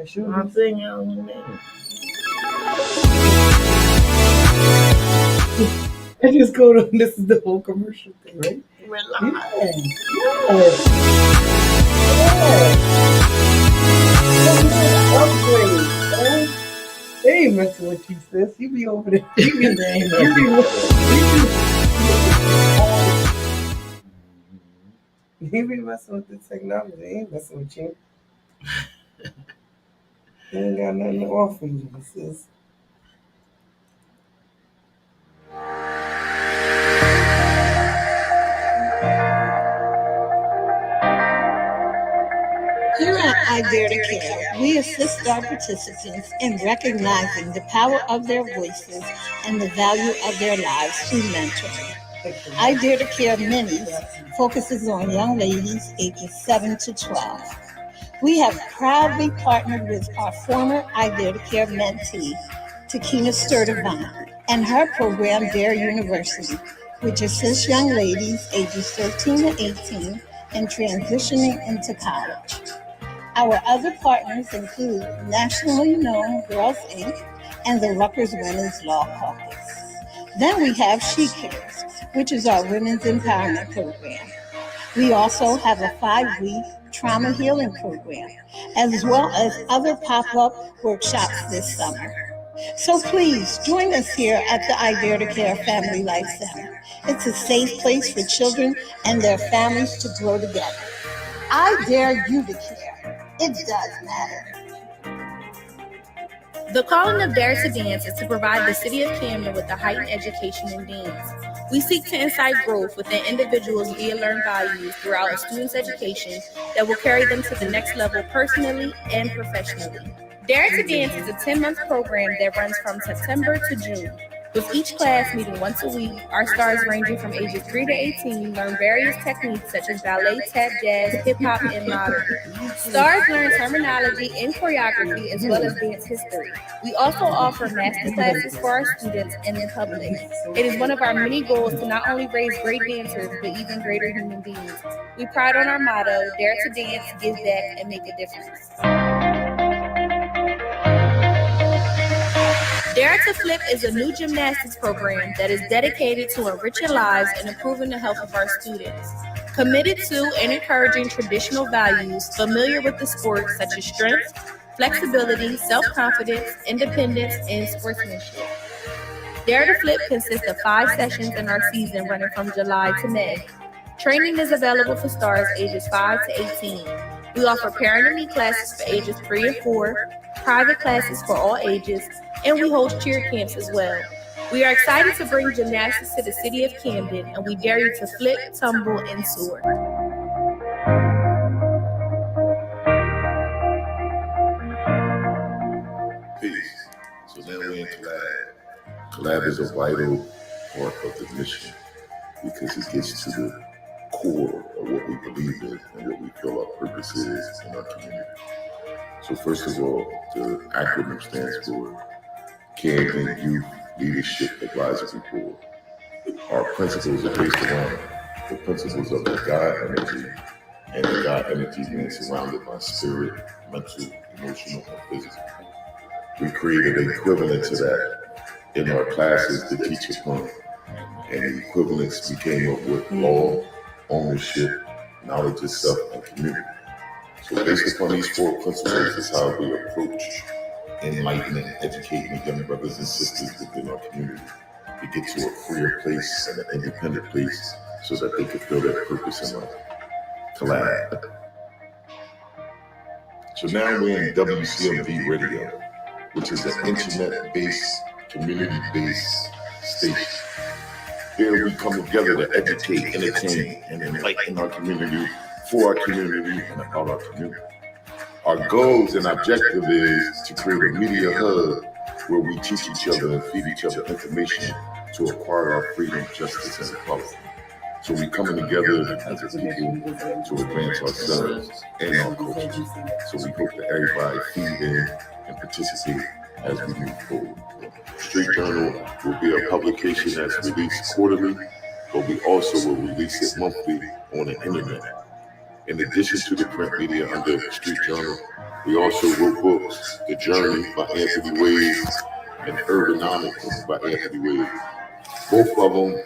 Nothing else. I just go to this is the whole commercial thing, right? We're live. Yes. They ain't messing with you, sis. You be over there. You be messing with the technology. They ain't messing with you. They ain't got nothing to offer you, sis. Here at ADDITIVE, we assist our participants in recognizing the power of their voices and the value of their lives through mentoring. ADDITIVE MELLY focuses on young ladies ages 7 to 12. We have proudly partnered with our former ADDITIVE mentee, Takina Sturdivant, and her program, Dare University, which assists young ladies ages 13 to 18 in transitioning into college. Our other partners include nationally known Girls Inc. and the Rutgers Women's Law Caucus. Then we have She Cares, which is our women's empowerment program. We also have a 5-week trauma healing program, as well as other pop-up workshops this summer. So please join us here at the ADDITIVE Family Life Center. It's a safe place for children and their families to grow together. I dare you to care. It does matter. The calling of Dare to Dance is to provide the City of Camden with a heightened education in dance. We seek to incite growth within individuals via learned values throughout a student's education that will carry them to the next level personally and professionally. Dare to Dance is a 10-month program that runs from September to June. With each class meeting once a week, our stars ranging from ages 3 to 18 learn various techniques such as ballet, tap, jazz, hip-hop, and modern. Stars learn terminology and choreography as well as dance history. We also offer master classes for our students and the public. It is one of our many goals to not only raise great dancers, but even greater human beings. We pride on our motto, Dare to Dance, Give Back, and Make a Difference. Dare to Flip is a new gymnastics program that is dedicated to enriching lives and improving the health of our students. Committed to and encouraging traditional values familiar with the sport such as strength, flexibility, self-confidence, independence, and sportsmanship. Dare to Flip consists of 5 sessions in our season running from July to May. Training is available for stars ages 5 to 18. We offer parent and me classes for ages 3 and 4, private classes for all ages, and we host cheer camps as well. We are excited to bring gymnastics to the City of Camden, and we dare you to flip, tumble, and soar. Peace. So now we're in collab. Collab is a vital part of the mission because it gets to the core of what we believe in and what we feel our purpose is in our community. So first of all, the acronym stands for Camden Youth Leadership Advisory Board. Our principles are based around the principles of the God energy, and the God energy being surrounded by spirit, mental, emotional, and physical. We created an equivalent to that in our classes to teach upon, and the equivalents we came up with law, ownership, knowledge of self, and community. So based upon these 4 principles is how we approach enlightening and educating the young brothers and sisters within our community to get to a freer place and an independent place so that they can feel their purpose in life. Collab. So now we're in WCMV Radio, which is an internet-based, community-based station. Here we come together to educate, entertain, and enlighten our community, for our community, and about our community. Our goals and objective is to create a media hub where we teach each other and feed each other information to acquire our freedom, justice, and equality. So we're coming together as a people to advance ourselves and our culture. So we hope that everybody feed in and participate as we move forward. Street Journal will be a publication that's released quarterly, but we also will release it monthly on the internet. In addition to the print media under Street Journal, We also wrote books, The Journey by Anthony Wade and Urbanomics by Anthony Wade. Both of them,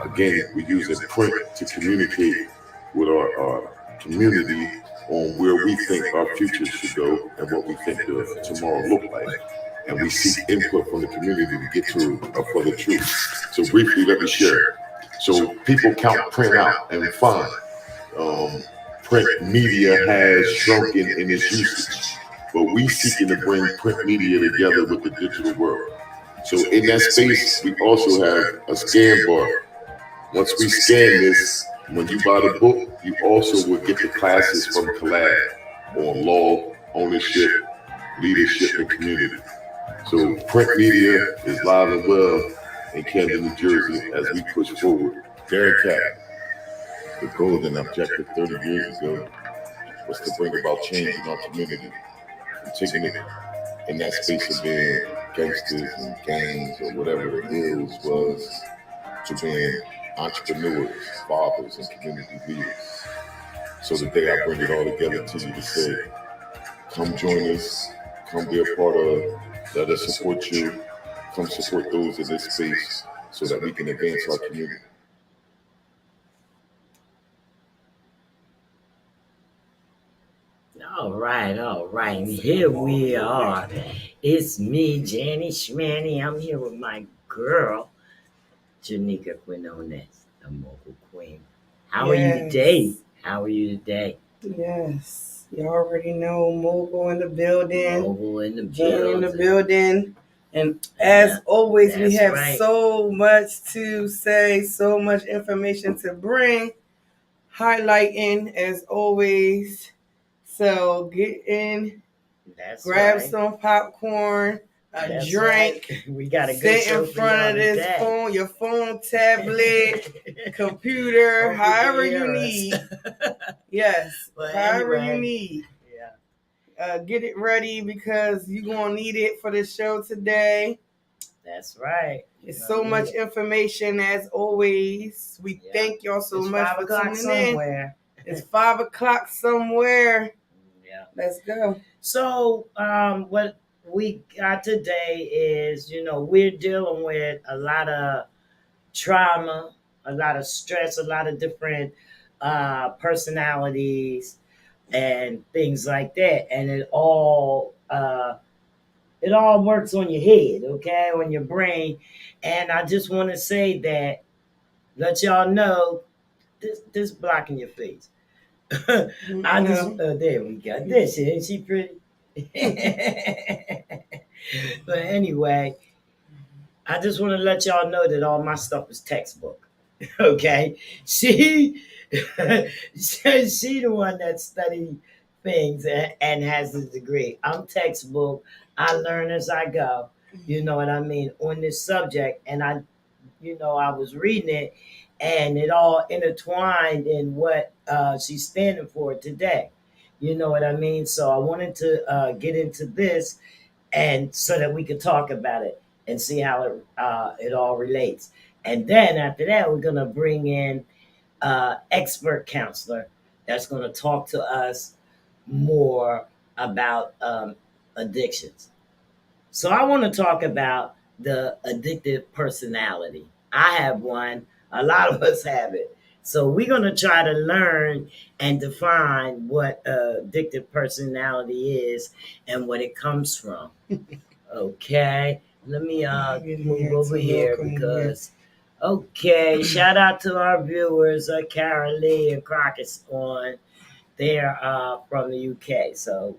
again, we use a print to communicate with our community on where we think our future should go and what we think the tomorrow look like. And we seek input from the community to get to a further truth. So briefly, let me share. So people count print out and fine. Print media has shrunken in its usage, but we seeking to bring print media together with the digital world. So in that space, we also have a scan bar. Once we scan this, when you buy the book, you also will get the classes from Collab on law, ownership, leadership, and community. So print media is live and well in Camden, New Jersey as we push forward. Darren Cat, the golden objective 30 years ago was to bring about change in our community. And taking it in that space of being gangsters and gangs or whatever the ills was to being entrepreneurs, fathers, and community leaders. So today I bring it all together to you to say, come join us, come be a part of, let us support you, come support those in this space so that we can advance our community. All right. Here we are. It's me, JANNYSHMANNY. I'm here with my girl, Janika Quinones, the Mogul Queen. How are you today? How are you today? Yes. You already know Mogul in the building. Mogul in the Jen building. in the building. And as always, we have so much to say, so much information to bring, highlighting as always. So get in, grab some popcorn, a drink. Right. We got a good sit show in front of this today. phone, your phone, tablet, computer, however you need. Yes, But however anyway, you need. Yeah. Get it ready because you're going to need it for the show today. That's right. It's so much information as always. We thank y'all so much for tuning in. It's 5 o'clock somewhere. Yeah. Let's go. So what we got today is, we're dealing with a lot of trauma, a lot of stress, a lot of different personalities and things like that. And it all works on your head, okay, on your brain. And I just want to say that, let y'all know, this blocking your face. I just there we go. This isn't she pretty? But anyway, I just want to let y'all know that all my stuff is textbook. Okay, she the one that studied things and has a degree. I'm textbook. I learn as I go. You know what I mean on this subject, and I was reading it, and it all intertwined in what she's standing for today. You know what I mean? So I wanted to get into this, and so that we could talk about it and see how it all relates. And then after that, we're gonna bring in expert counselor that's gonna talk to us more about addictions. So I want to talk about the addictive personality. I have one. A lot of us have it. So we're going to try to learn and define what addictive personality is and what it comes from. Okay. Let me move over here because, okay, shout out to our viewers, Karen Lee and Crockett's on. They're from the UK. So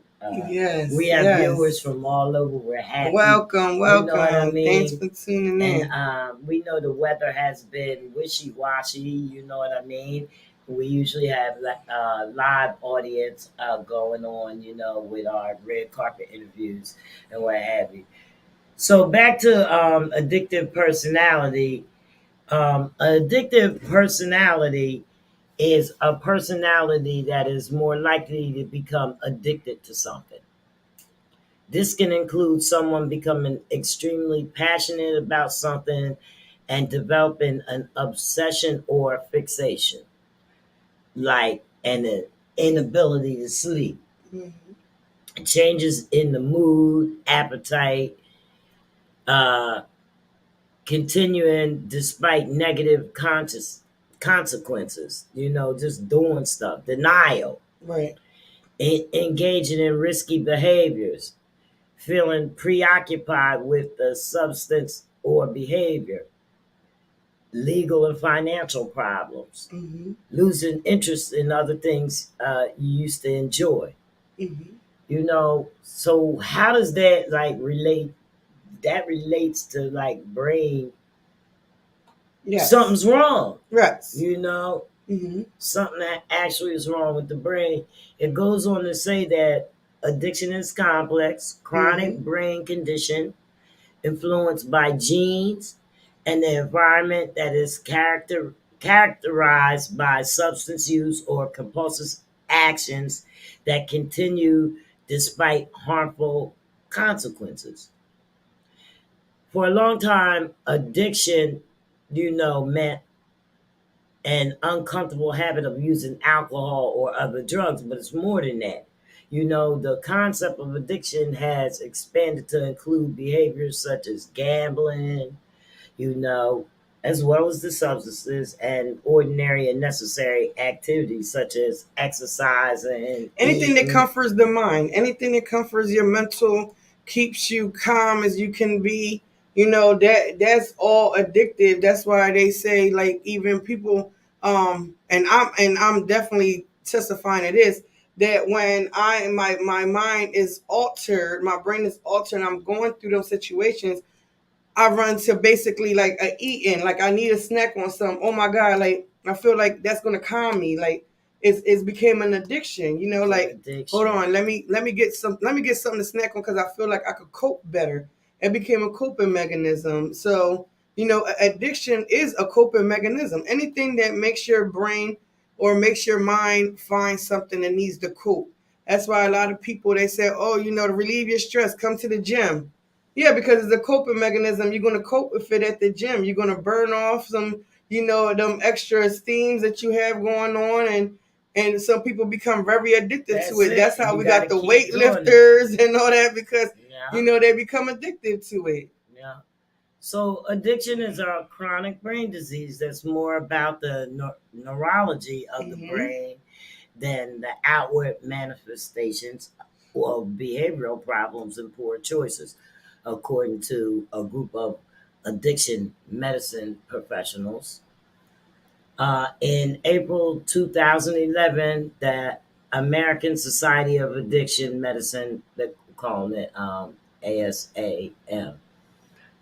we have viewers from all over. We're happy. Welcome. You know what I mean? Thanks for tuning in. And we know the weather has been wishy-washy. You know what I mean? We usually have live audience going on, with our red carpet interviews and what have you. So back to addictive personality. Addictive personality is a personality that is more likely to become addicted to something. This can include someone becoming extremely passionate about something and developing an obsession or fixation, like an inability to sleep. changes in the mood, appetite, continuing despite negative consequences, just doing stuff, denial, Right. engaging in risky behaviors, feeling preoccupied with the substance or behavior, legal and financial problems, Mm-hmm. losing interest in other things you used to enjoy. Mm-hmm. So how does that relate? That relates to brain. Yes. Something's wrong. Right. Mm-hmm. Something that actually is wrong with the brain. It goes on to say that addiction is complex, chronic brain condition influenced by genes and the environment that is characterized by substance use or compulsive actions that continue despite harmful consequences. For a long time, addiction, meant an uncomfortable habit of using alcohol or other drugs, but it's more than that. The concept of addiction has expanded to include behaviors such as gambling, you know, as well as the substances and ordinary and necessary activities such as exercising, Anything that eating. comforts the mind, anything that comforts your mental, keeps you calm as you can be. That's all addictive. That's why they say, like, even people, and I'm definitely testifying to this, that when my mind is altered, my brain is altered, and I'm going through those situations, I run to basically like a eating. Like, I need a snack on something. Oh my God, like, I feel like that's gonna calm me. Like, it's became an addiction. Like, Addiction. hold on, let me get something to snack on because I feel like I could cope better. It became a coping mechanism. So, addiction is a coping mechanism. Anything that makes your brain or makes your mind find something that needs to cope. That's why a lot of people, they say, oh, to relieve your stress, come to the gym. Yeah, because it's a coping mechanism. You're going to cope with it at the gym. You're going to burn off some, them extra steams that you have going on, and some people become very addicted to it. That's how we got the weightlifters and all that, because they become addicted to it. Yeah. So addiction is a chronic brain disease that's more about the neurology of the brain than the outward manifestations of behavioral problems and poor choices, according to a group of addiction medicine professionals. In April 2011, the American Society of Addiction Medicine, they're calling it ASAM,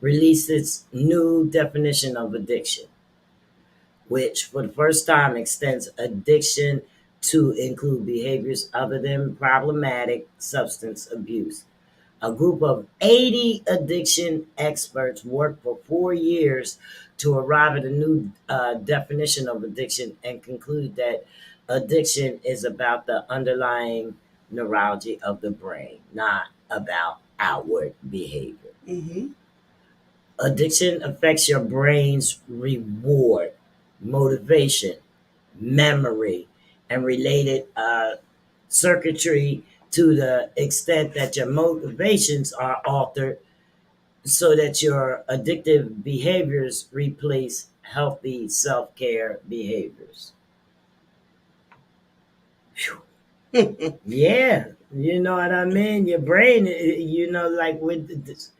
released its new definition of addiction, which for the first time extends addiction to include behaviors other than problematic substance abuse. A group of 80 addiction experts worked for 4 years to arrive at a new definition of addiction and concluded that addiction is about the underlying neurology of the brain, not about outward behavior. Addiction affects your brain's reward, motivation, memory, and related circuitry to the extent that your motivations are altered so that your addictive behaviors replace healthy self-care behaviors. Yeah, you know what I mean? Your brain, like with this,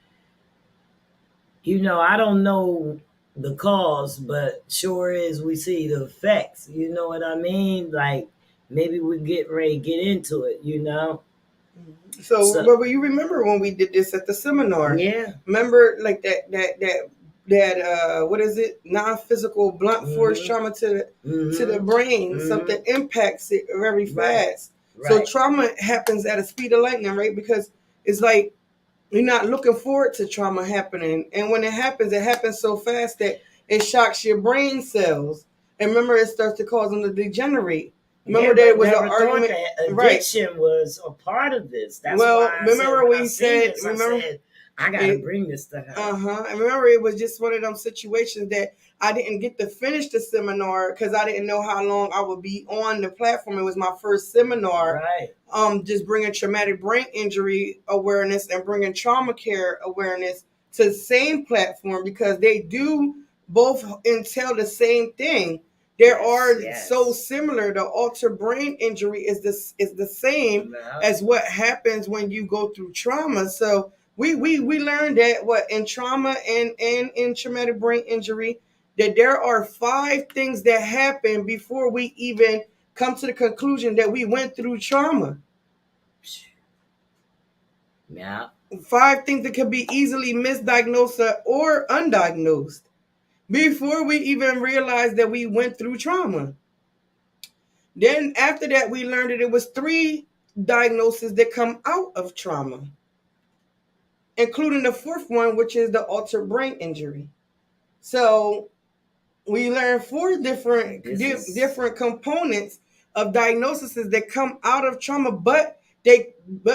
I don't know the cause, but sure is we see the effects. You know what I mean? Like maybe we get ready to get into it. So, but you remember when we did this at the seminar? Yeah. Remember, like that what is it? Non-physical blunt force trauma to the brain. Something impacts it very fast. So trauma happens at a speed of lightning, right? Because it's like you're not looking forward to trauma happening, and when it happens so fast that it shocks your brain cells. And remember, it starts to cause them to degenerate. Remember that it was an argument. That addiction was a part of this. That's well, why remember we said. Remember. I gotta bring this to her. I remember it was just one of them situations that I didn't get to finish the seminar because I didn't know how long I would be on the platform. It was my first seminar. Right. Just bringing traumatic brain injury awareness and bringing trauma care awareness to the same platform, because they do both entail the same thing. There are so similar. The altered brain injury is the same as what happens when you go through trauma. So we learned that in trauma and in traumatic brain injury, that there are 5 things that happen before we even come to the conclusion that we went through trauma. Yeah. 5 things that could be easily misdiagnosed or undiagnosed before we even realize that we went through trauma. Then after that, we learned that it was 3 diagnoses that come out of trauma, including the 4th one, which is the altered brain injury. So we learned 4 different components of diagnoses that come out of trauma, but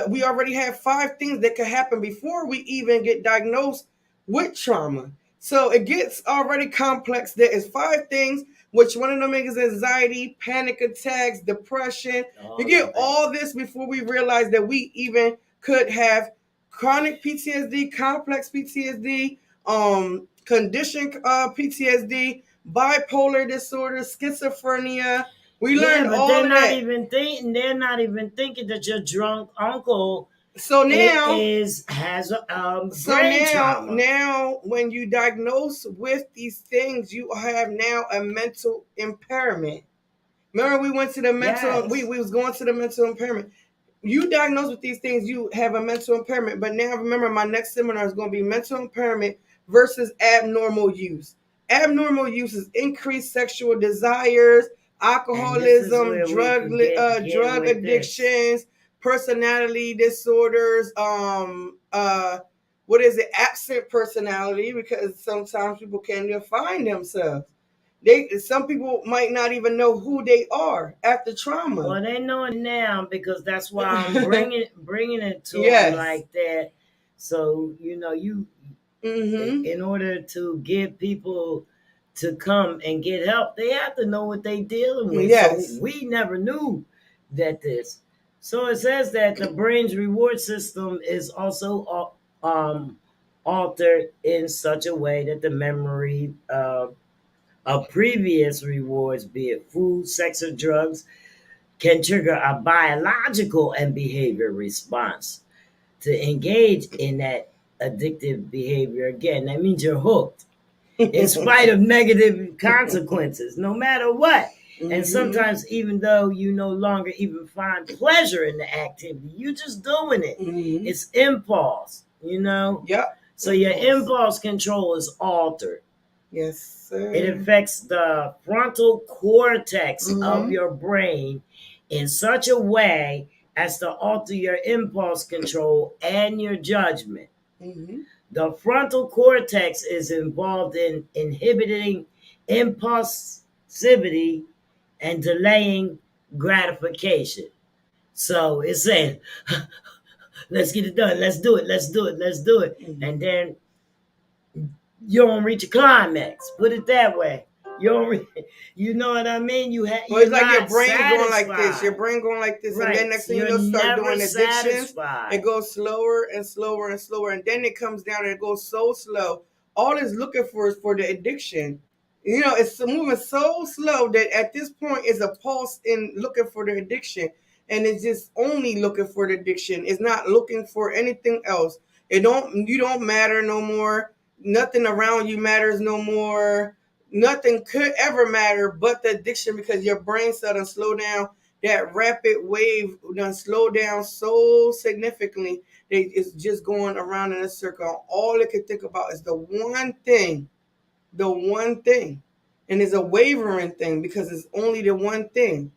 we already have 5 things that could happen before we even get diagnosed with trauma. So it gets already complex. There is 5 things, which one of them is anxiety, panic attacks, depression. You get all this before we realize that we even could have chronic PTSD, complex PTSD, condition PTSD, bipolar disorder, schizophrenia. We learned all of that. They're not even thinking that your drunk uncle so now has brain trauma. Now when you diagnose with these things, you have now a mental impairment. Remember, we went to the mental. We was going to the mental impairment. You diagnose with these things, you have a mental impairment. But now remember, my next seminar is going to be mental impairment versus abnormal use. Abnormal use is increased sexual desires, alcoholism, drug addictions, personality disorders, absent personality, because sometimes people can't define themselves. Some people might not even know who they are after trauma. Well, they know it now, because that's why I'm bringing it to them like that. So in order to get people to come and get help, they have to know what they're dealing with. So we never knew that this. So it says that the brain's reward system is also altered in such a way that the memory of previous rewards, be it food, sex, or drugs, can trigger a biological and behavior response to engage in that addictive behavior again. That means you're hooked in spite of negative consequences, no matter what. And sometimes, even though you no longer even find pleasure in the activity, you're just doing it. It's impulse, So your impulse control is altered. Yes, sir. It affects the frontal cortex of your brain in such a way as to alter your impulse control and your judgment. The frontal cortex is involved in inhibiting impulsivity and delaying gratification. So it's saying, let's get it done. Let's do it. Let's do it. Let's do it. And then you don't reach a climax. Put it that way. You don't you know what I mean? It's like your brain going like this. Your brain going like this. Right. And then next thing you know, start doing addictions. It goes slower and slower and slower. And then it comes down and it goes so slow. All it's looking for is for the addiction. It's moving so slow that at this point it's a pulse in looking for the addiction. And it's just only looking for the addiction. It's not looking for anything else. You don't matter no more. Nothing around you matters no more. Nothing could ever matter but the addiction, because your brain cell done slow down. That rapid wave done slow down so significantly that it's just going around in a circle. All it can think about is the one thing. And it's a wavering thing, because it's only the one thing.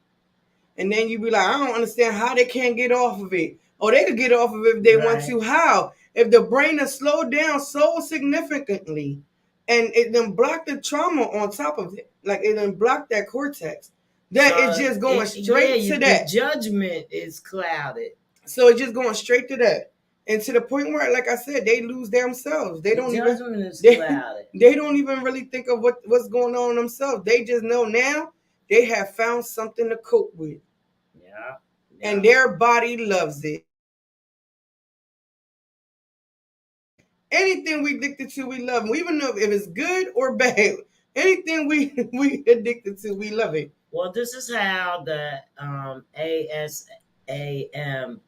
And then you be like, I don't understand how they can't get off of it. Oh, they could get off of it if they want to. How? If the brain is slowed down so significantly, and it then block the trauma on top of it, like it then block that cortex, that it's just going straight to that. The judgment is clouded. So it's just going straight to that. And to the point where, like I said, they lose themselves. They don't Judgment even is clouded. they don't even really think of what's going on themselves. They just know now they have found something to cope with. Yeah. And their body loves it. Anything we addicted to, we love. We even know if it's good or bad. Anything we addicted to, we love it. Well, this is how the ASAM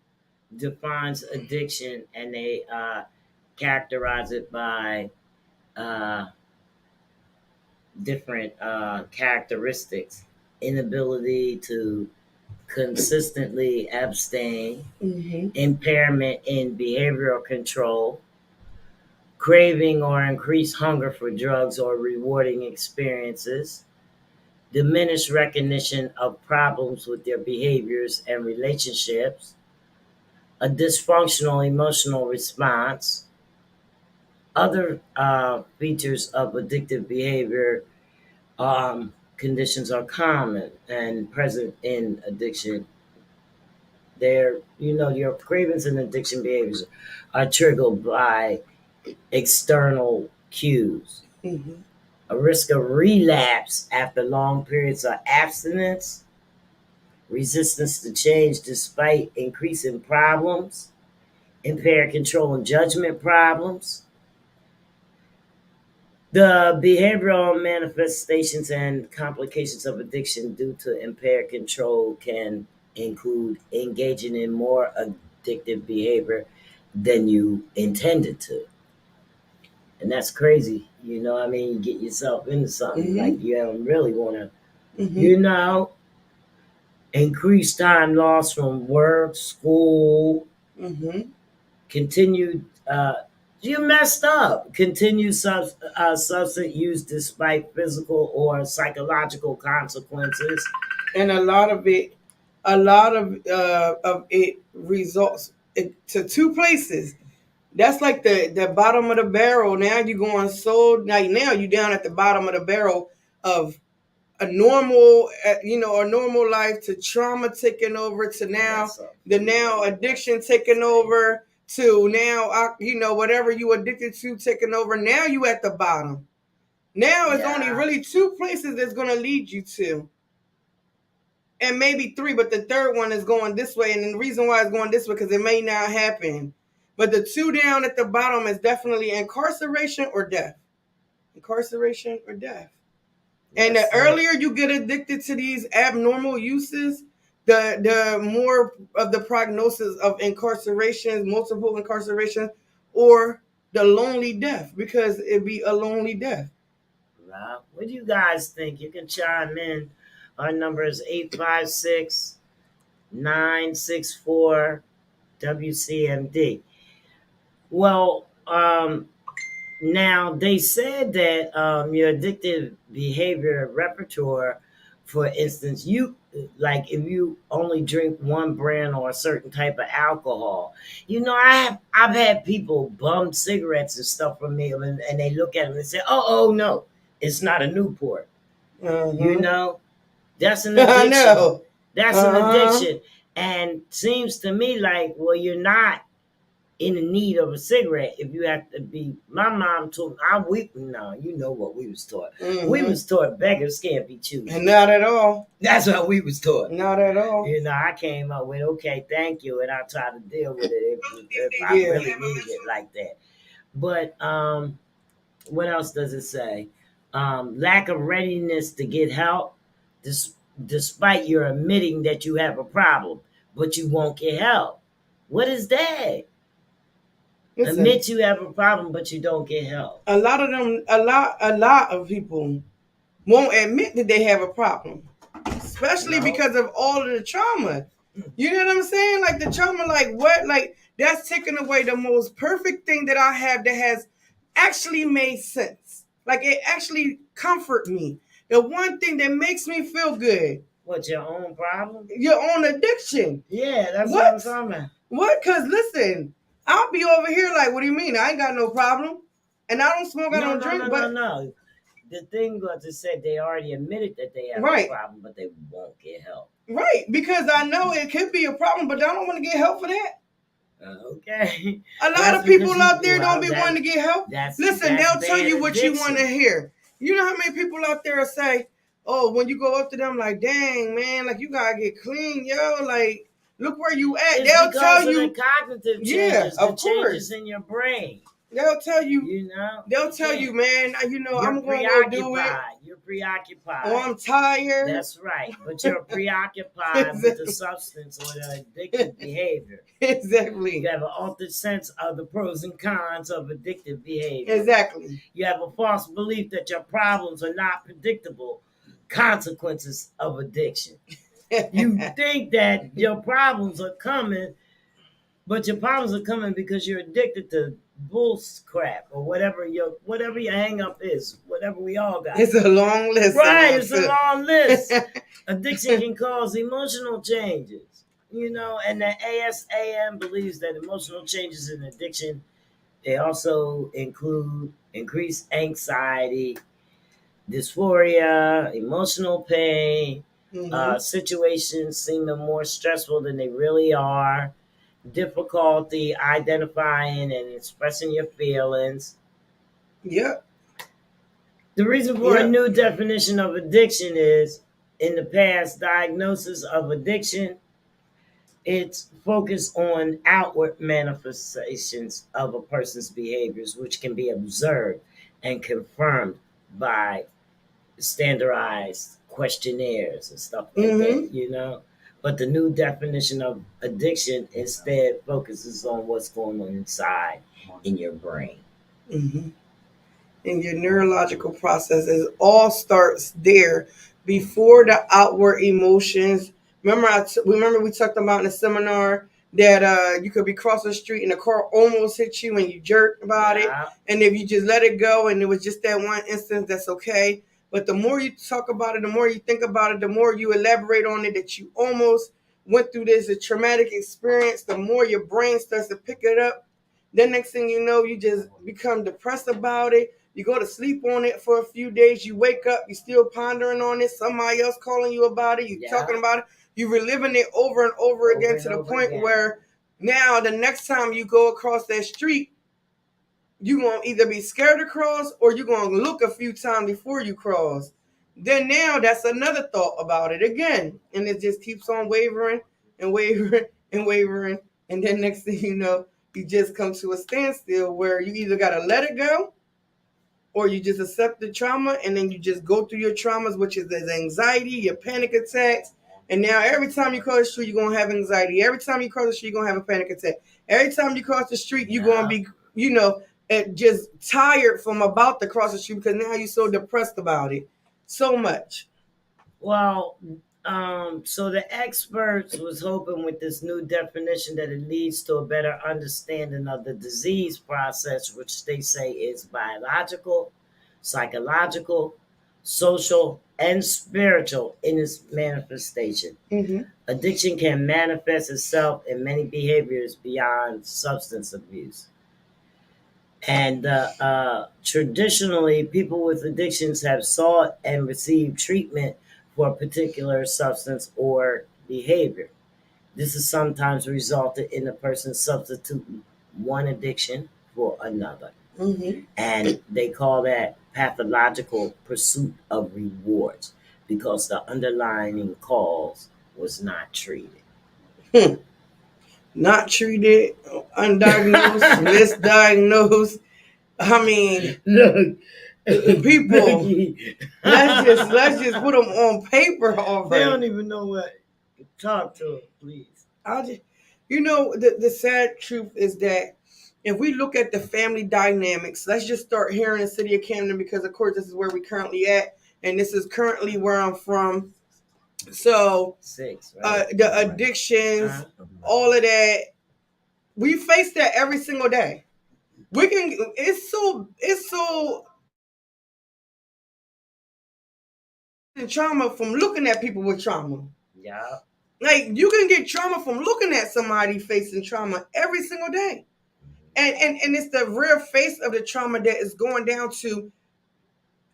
defines addiction, and they characterize it by different characteristics: inability to consistently abstain, impairment in behavioral control, craving or increased hunger for drugs or rewarding experiences, diminished recognition of problems with their behaviors and relationships, a dysfunctional emotional response. Other features of addictive behavior conditions are common and present in addiction. Your cravings and addiction behaviors are triggered by external cues. A risk of relapse after long periods of abstinence, resistance to change despite increasing problems, impaired control and judgment problems. The behavioral manifestations and complications of addiction due to impaired control can include engaging in more addictive behavior than you intended to. And that's crazy. You get yourself into something like you don't really want to, increase time lost from work, school, continued, you messed up. Continued substance use despite physical or psychological consequences. And a lot of it results to two places. That's like the bottom of the barrel. Now you're going now you're down at the bottom of the barrel of a normal life, to trauma taking over, to now addiction taking over, to now whatever you addicted to taking over. Now you at the bottom. Now it's only really two places that's going to lead you to, and maybe three, but the third one is going this way. And the reason why it's going this way, because it may not happen. But the two down at the bottom is definitely incarceration or death. Incarceration or death. And the earlier you get addicted to these abnormal uses, the more of the prognosis of incarcerations, multiple incarcerations, or the lonely death, because it'd be a lonely death. Wow. What do you guys think? You can chime in. Our number is 856-964 WCMD. Well, now they said that your addictive behavior repertoire, for instance, if you only drink one brand or a certain type of alcohol, I've had people bum cigarettes and stuff from me, and they look at them and say, "Oh no, it's not a Newport." That's an addiction. I know. That's an addiction, and seems to me like, well, you're not in the need of a cigarette if you have to be. My mom told me, you know what we was taught. We was taught beggars can't be choosers. And not at all. That's what we was taught. Not at all. I came up with, okay, thank you, and I try to deal with it if I really need it like that. But what else does it say? Lack of readiness to get help, despite your admitting that you have a problem, but you won't get help. What is that? Listen, admit you have a problem, but you don't get help. A lot of people won't admit that they have a problem, especially because of all of the trauma. You know what I'm saying? Like the trauma, like what? Like that's taken away the most perfect thing that I have that has actually made sense. Like it actually comfort me. The one thing that makes me feel good. What, your own problem? Your own addiction. Yeah, that's what I'm talking about. What? Because listen, I'll be over here like, what do you mean? I ain't got no problem. And I don't smoke, I don't drink. No. The thing was, it said they already admitted that they have a problem, but they won't get help. Right, because I know it could be a problem, but I don't want to get help for that. Okay. A lot of people out there don't be wanting to get help. Listen, they'll tell you what you want to hear. You know how many people out there say, oh, when you go up to them, like, dang, man, like, you got to get clean, yo. Like, look where you at. They'll tell you. The cognitive changes, the changes in your brain. They'll tell you, they'll tell you, man, I'm going to go do it. You're preoccupied. Or I'm tired. That's right. But you're preoccupied with the substance or the addictive behavior. Exactly. You have an altered sense of the pros and cons of addictive behavior. Exactly. You have a false belief that your problems are not predictable consequences of addiction. You think that your problems are coming, but your problems are coming because you're addicted to bull crap or whatever your hang up is, whatever we all got. It's a long list. Right, it's a long list. Addiction can cause emotional changes, and the ASAM believes that emotional changes in addiction, they also include increased anxiety, dysphoria, emotional pain, situations seem more stressful than they really are, difficulty identifying and expressing your feelings. Yep. The reason for a new definition of addiction is, in the past, diagnosis of addiction, it's focused on outward manifestations of a person's behaviors, which can be observed and confirmed by standardized questionnaires and stuff like that, But the new definition of addiction instead focuses on what's going on inside in your brain. Mm-hmm. In your neurological processes, all starts there before the outward emotions. Remember we talked about in the seminar that you could be crossing the street and a car almost hit you and you jerked about it. And if you just let it go and it was just that one instance, that's okay. But the more you talk about it, the more you think about it, the more you elaborate on it, that you almost went through this, a traumatic experience, the more your brain starts to pick it up. Then next thing you know, you just become depressed about it. You go to sleep on it for a few days. You wake up, you're still pondering on it. Somebody else calling you about it. You're talking about it. You're reliving it over and over again to the point where now the next time you go across that street, you're going to either be scared to cross or you're going to look a few times before you cross. Then now that's another thought about it again. And it just keeps on wavering and wavering and wavering. And then next thing you know, you just come to a standstill where you either got to let it go or you just accept the trauma and then you just go through your traumas, which is the anxiety, your panic attacks. And now every time you cross the street, you're going to have anxiety. Every time you cross the street, you're going to have a panic attack. Every time you cross the street, you're going to be, just tired from about to cross the street because now you're so depressed about it. So much. Well, so the experts was hoping with this new definition that it leads to a better understanding of the disease process, which they say is biological, psychological, social, and spiritual in its manifestation. Mm-hmm. Addiction can manifest itself in many behaviors beyond substance abuse. And traditionally, people with addictions have sought and received treatment for a particular substance or behavior. This has sometimes resulted in a person substituting one addiction for another. Mm-hmm. And they call that pathological pursuit of rewards because the underlying cause was not treated. Not treated, undiagnosed, misdiagnosed. I mean, look, people, let's just put them on paper already. They don't even know what to talk to them, please. The sad truth is that if we look at the family dynamics, let's just start here in the city of Camden because, of course, this is where we're currently at, and this is currently where I'm from. So, 6, right? the addictions, all of that, we face that every single day. It's so trauma from looking at people with trauma. Yeah. Like, you can get trauma from looking at somebody facing trauma every single day. And it's the real face of the trauma that is going down to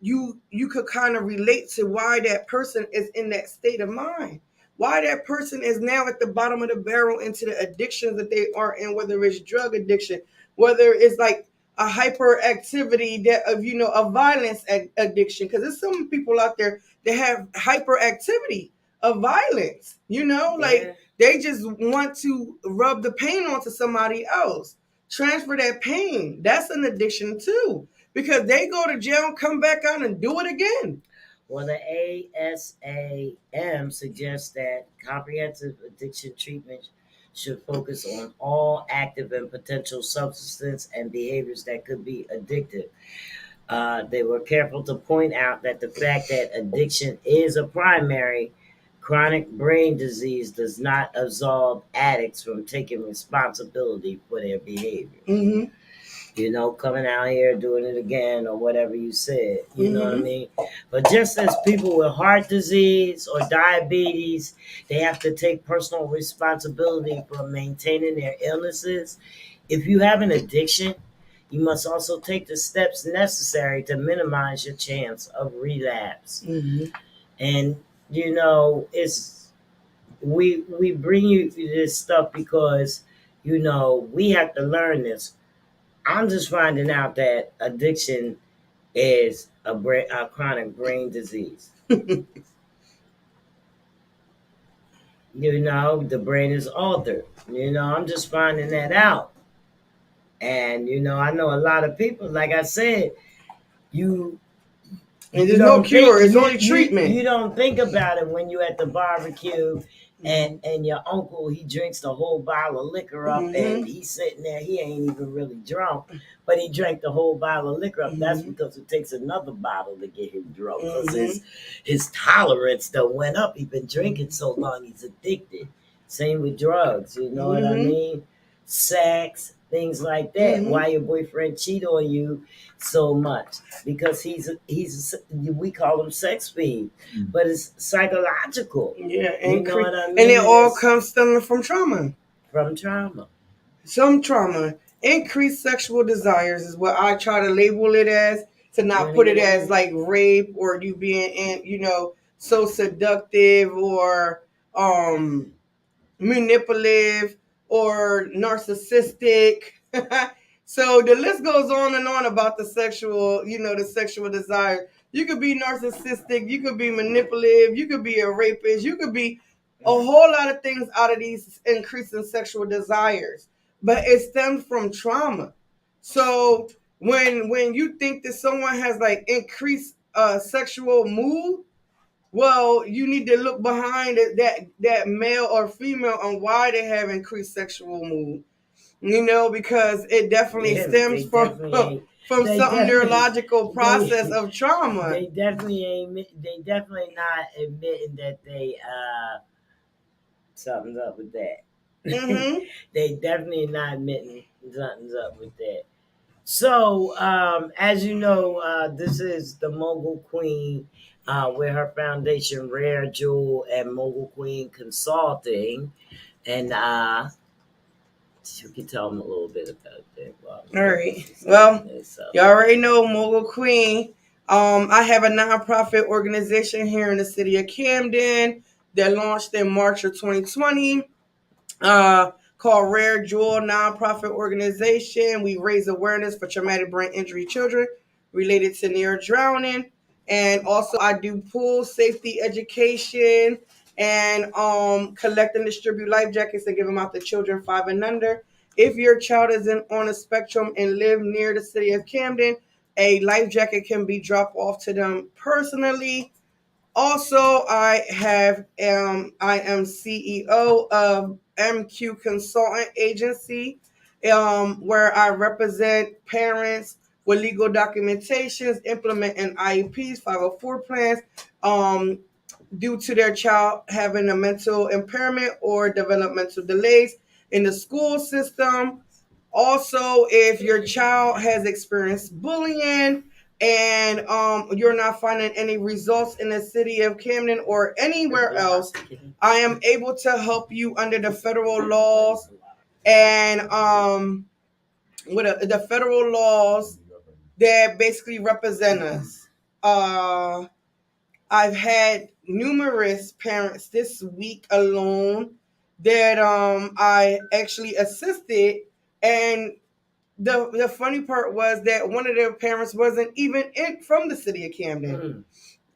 you could kind of relate to why that person is in that state of mind. why that person is now at the bottom of the barrel into the addictions that they are in, whether it's drug addiction, whether it's like a hyperactivity that of a violence addiction, because there's some people out there that have hyperactivity of violence, like they just want to rub the pain onto somebody else, transfer that pain. That's an addiction too, because they go to jail, come back out and do it again. Well, the ASAM suggests that comprehensive addiction treatment should focus on all active and potential substances and behaviors that could be addictive. They were careful to point out that the fact that addiction is a primary chronic brain disease does not absolve addicts from taking responsibility for their behavior. Mm-hmm. Coming out here doing it again or whatever you said, you know what I mean? But just as people with heart disease or diabetes, they have to take personal responsibility for maintaining their illnesses. If you have an addiction, you must also take the steps necessary to minimize your chance of relapse. Mm-hmm. And it's we bring you this stuff because we have to learn this. I'm just finding out that addiction is a chronic brain disease. The brain is altered. I'm just finding that out. And, I know a lot of people, like I said, and there's no cure, it's only treatment. You don't think about it when you're at the barbecue and your uncle, he drinks the whole bottle of liquor up and he's sitting there, he ain't even really drunk, but he drank the whole bottle of liquor up. That's because it takes another bottle to get him drunk, because his tolerance done went up. He's been drinking so long, he's addicted. Same with drugs, you know what I mean? Sex, things like that. Why your boyfriend cheat on you so much? Because he's we call him sex fiend, but it's psychological. Yeah, you know what I mean? And it all comes stemming from trauma. Some trauma. Increased sexual desires is what I try to label it as, to not put it as like rape or you being so seductive or manipulative or narcissistic. So the list goes on and on about the sexual desire. You could be narcissistic, you could be manipulative, you could be a rapist, you could be a whole lot of things out of these increasing sexual desires. But it stems from trauma. So when you think that someone has like increased sexual mood, well, you need to look behind that male or female on why they have increased sexual mood. Because it definitely stems from some neurological process of trauma. They definitely not admitting that they something's up with that. They definitely not admitting something's up with that. So, as you know, this is the Mogul Queen, with her foundation, Rare Jewel and Mogul Queen Consulting, and you can tell them a little bit about that. All right. Well, you already know Mogul Queen. I have a nonprofit organization here in the city of Camden that launched in March of 2020. Called Rare Jewel Nonprofit Organization. We raise awareness for traumatic brain injury children related to near drowning. And also I do pool safety education and collect and distribute life jackets and give them out to children 5 and under. If your child is on a spectrum and live near the city of Camden, a life jacket can be dropped off to them personally. Also, I am CEO of MQ Consultant Agency, where I represent parents with legal documentations, implementing IEPs, 504 plans, due to their child having a mental impairment or developmental delays in the school system. Also, if your child has experienced bullying and you're not finding any results in the city of Camden or anywhere else, I am able to help you under the federal laws and the federal laws that basically represent us. I've had numerous parents this week alone that I actually assisted, and the funny part was that one of their parents wasn't even from the city of Camden.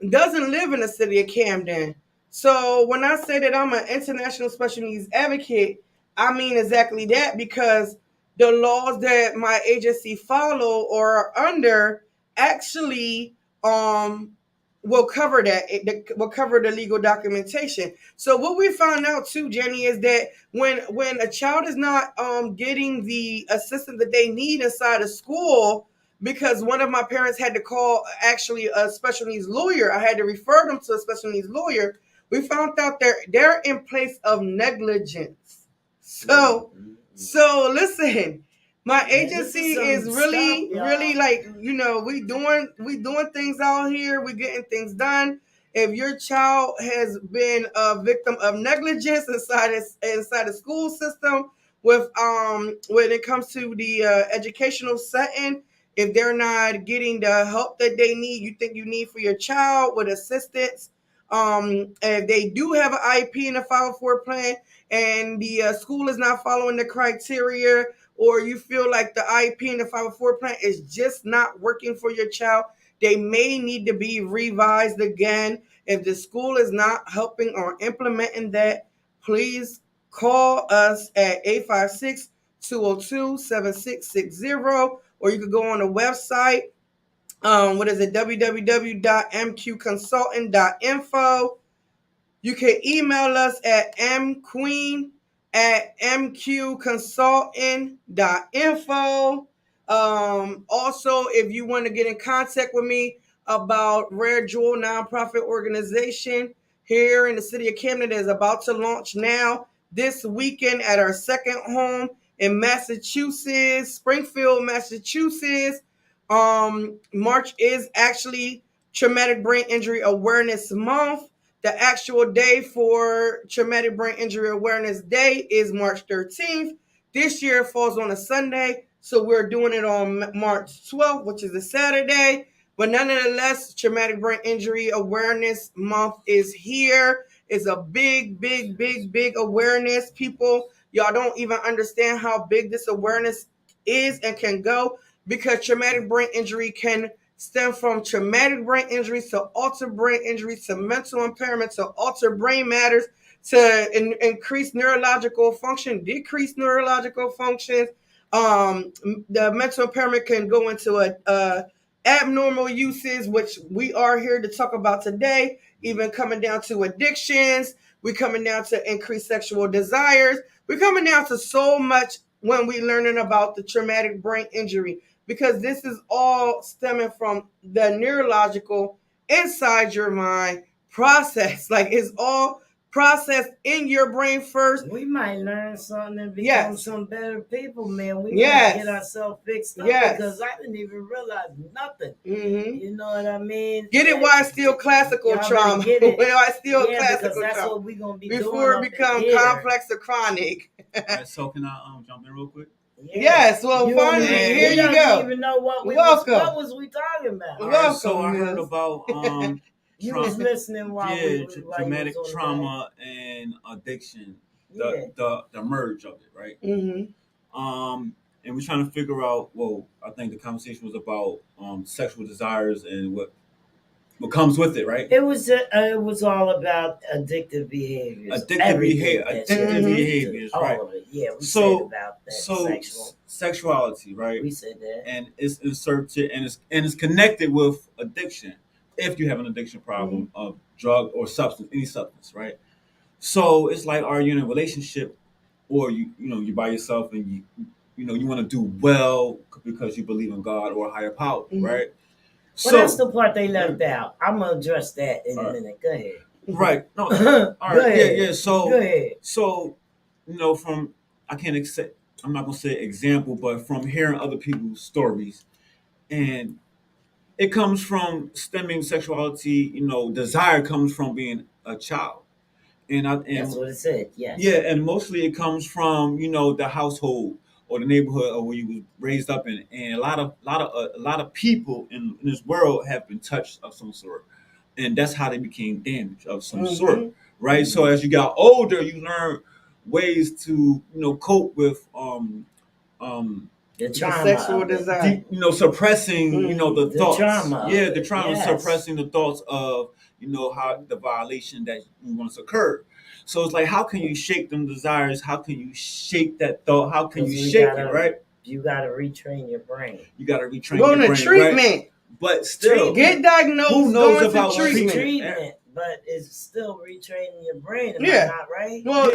Doesn't live in the city of Camden. So when I say that I'm an international special needs advocate, I mean exactly that, because the laws that my agency follow or are under actually will cover that. It will cover the legal documentation. So what we found out too, Jenny, is that when a child is not getting the assistance that they need inside of school, because one of my parents had to call actually a special needs lawyer. I had to refer them to a special needs lawyer. We found out they're in place of negligence. So listen, my agency is really, really like, we doing things out here. We getting things done. If your child has been a victim of negligence inside the school system, with when it comes to the educational setting, if they're not getting the help that they need, you think you need for your child with assistance, if they do have an IEP and a 504 plan, and the school is not following the criteria, or you feel like the IEP and the 504 plan is just not working for your child, they may need to be revised again. If the school is not helping or implementing that, please call us at 856-202-7660, or you could go on the website. What is it? www.mqconsultant.info. You can email us at mqueen@mqconsultant.info. Also, if you want to get in contact with me about Rare Jewel nonprofit organization here in the city of Camden that is about to launch now this weekend at our second home in Massachusetts, Springfield, Massachusetts. March is actually Traumatic Brain Injury Awareness Month. The actual day for Traumatic Brain Injury Awareness Day is March 13th. This year it falls on a Sunday, so we're doing it on March 12th, which is a Saturday. But nonetheless, Traumatic Brain Injury Awareness Month is here. It's a big, big, big, big awareness. People, y'all don't even understand how big this awareness is and can go, because traumatic brain injury can stem from traumatic brain injuries to altered brain injuries to mental impairment to altered brain matters to increase neurological function, decrease neurological functions. The mental impairment can go into a abnormal uses, which we are here to talk about today, even coming down to addictions. We're coming down to increased sexual desires. We're coming down to so much when we're learning about the traumatic brain injury, because this is all stemming from the neurological inside your mind process. Like, it's all processed in your brain first. We might learn something and become some better people, man. We might get ourselves fixed up, because I didn't even realize nothing. You know what I mean? Get it while it's still classical trauma. Get it. While it's still classical because that's trauma. what we're going to be before doing it become complex or chronic. All right, so can I jump in real quick? Yes, well, finally, here you go. Don't even know what what was we talking about? Right, so I heard about you was listening while traumatic trauma and addiction, the merge of it, right? And we're trying to figure out. Well, I think the conversation was about sexual desires and what comes with it, right? It was all about addictive behaviors. Addictive behaviors, right? Yeah, we said about that. Sexuality, right? We said that, and it's inserted and it's connected with addiction. If you have an addiction problem of drug or substance, any substance, right? So it's like, are you in a relationship, or you're by yourself and you want to do well because you believe in God or a higher power, right? Well, that's the part they left out. I'm gonna address that in a minute. Go ahead. Right. No. All right. Go ahead. Yeah. So go ahead. So from I'm not gonna say example, but from hearing other people's stories, and it comes from stemming sexuality. Desire comes from being a child, and that's what it said. Yes. Yeah, and mostly it comes from the household or the neighborhood or where you was raised up in, and a lot of people in this world have been touched of some sort, and that's how they became damaged of some sort, right? So as you got older, you learn ways to cope with the trauma, sexual desire, suppressing the thoughts, trauma, the trauma, suppressing the thoughts of how the violation that you once occurred. So it's like, how can you shake them desires? How can you shake that thought? How can you shake it, right? You got to retrain your brain. You got to retrain your brain. Go to treatment. Right? But still, get diagnosed. Who knows going about to treatment? But it's still retraining your brain. Am I not right? Well,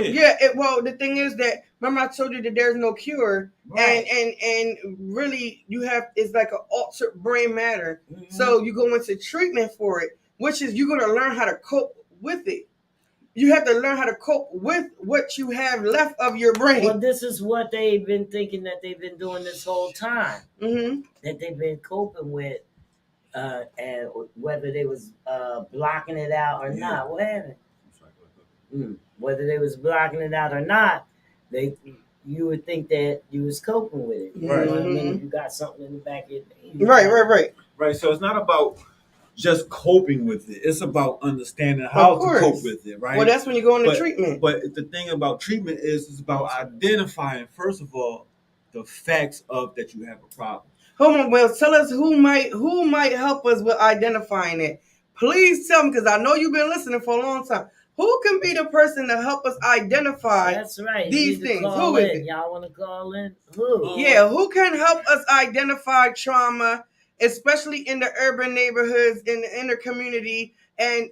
well, the thing is that, remember I told you that there's no cure, right. and really you have, it's like an altered brain matter. So you go into treatment for it, which is you're going to learn how to cope with it. You have to learn how to cope with what you have left of your brain. Well, this is what they've been thinking that they've been doing this whole time. That they've been coping with, and whether they was blocking it out or not. What happened? Whether they was blocking it out or not, you would think that you was coping with it. Right. I mean, you got something in the back of your head. Right. So it's not about just coping with it. It's about understanding how to cope with it, right? Well, that's when you go into treatment. But the thing about treatment is it's about identifying, first of all, the facts of that you have a problem. Hold on, Will. Tell us who might help us with identifying it. Please tell me, because I know you've been listening for a long time. Who can be the person to help us identify these things? Who is it? Y'all want to call in? Who? Yeah, who can help us identify trauma, especially in the urban neighborhoods, in the inner community, and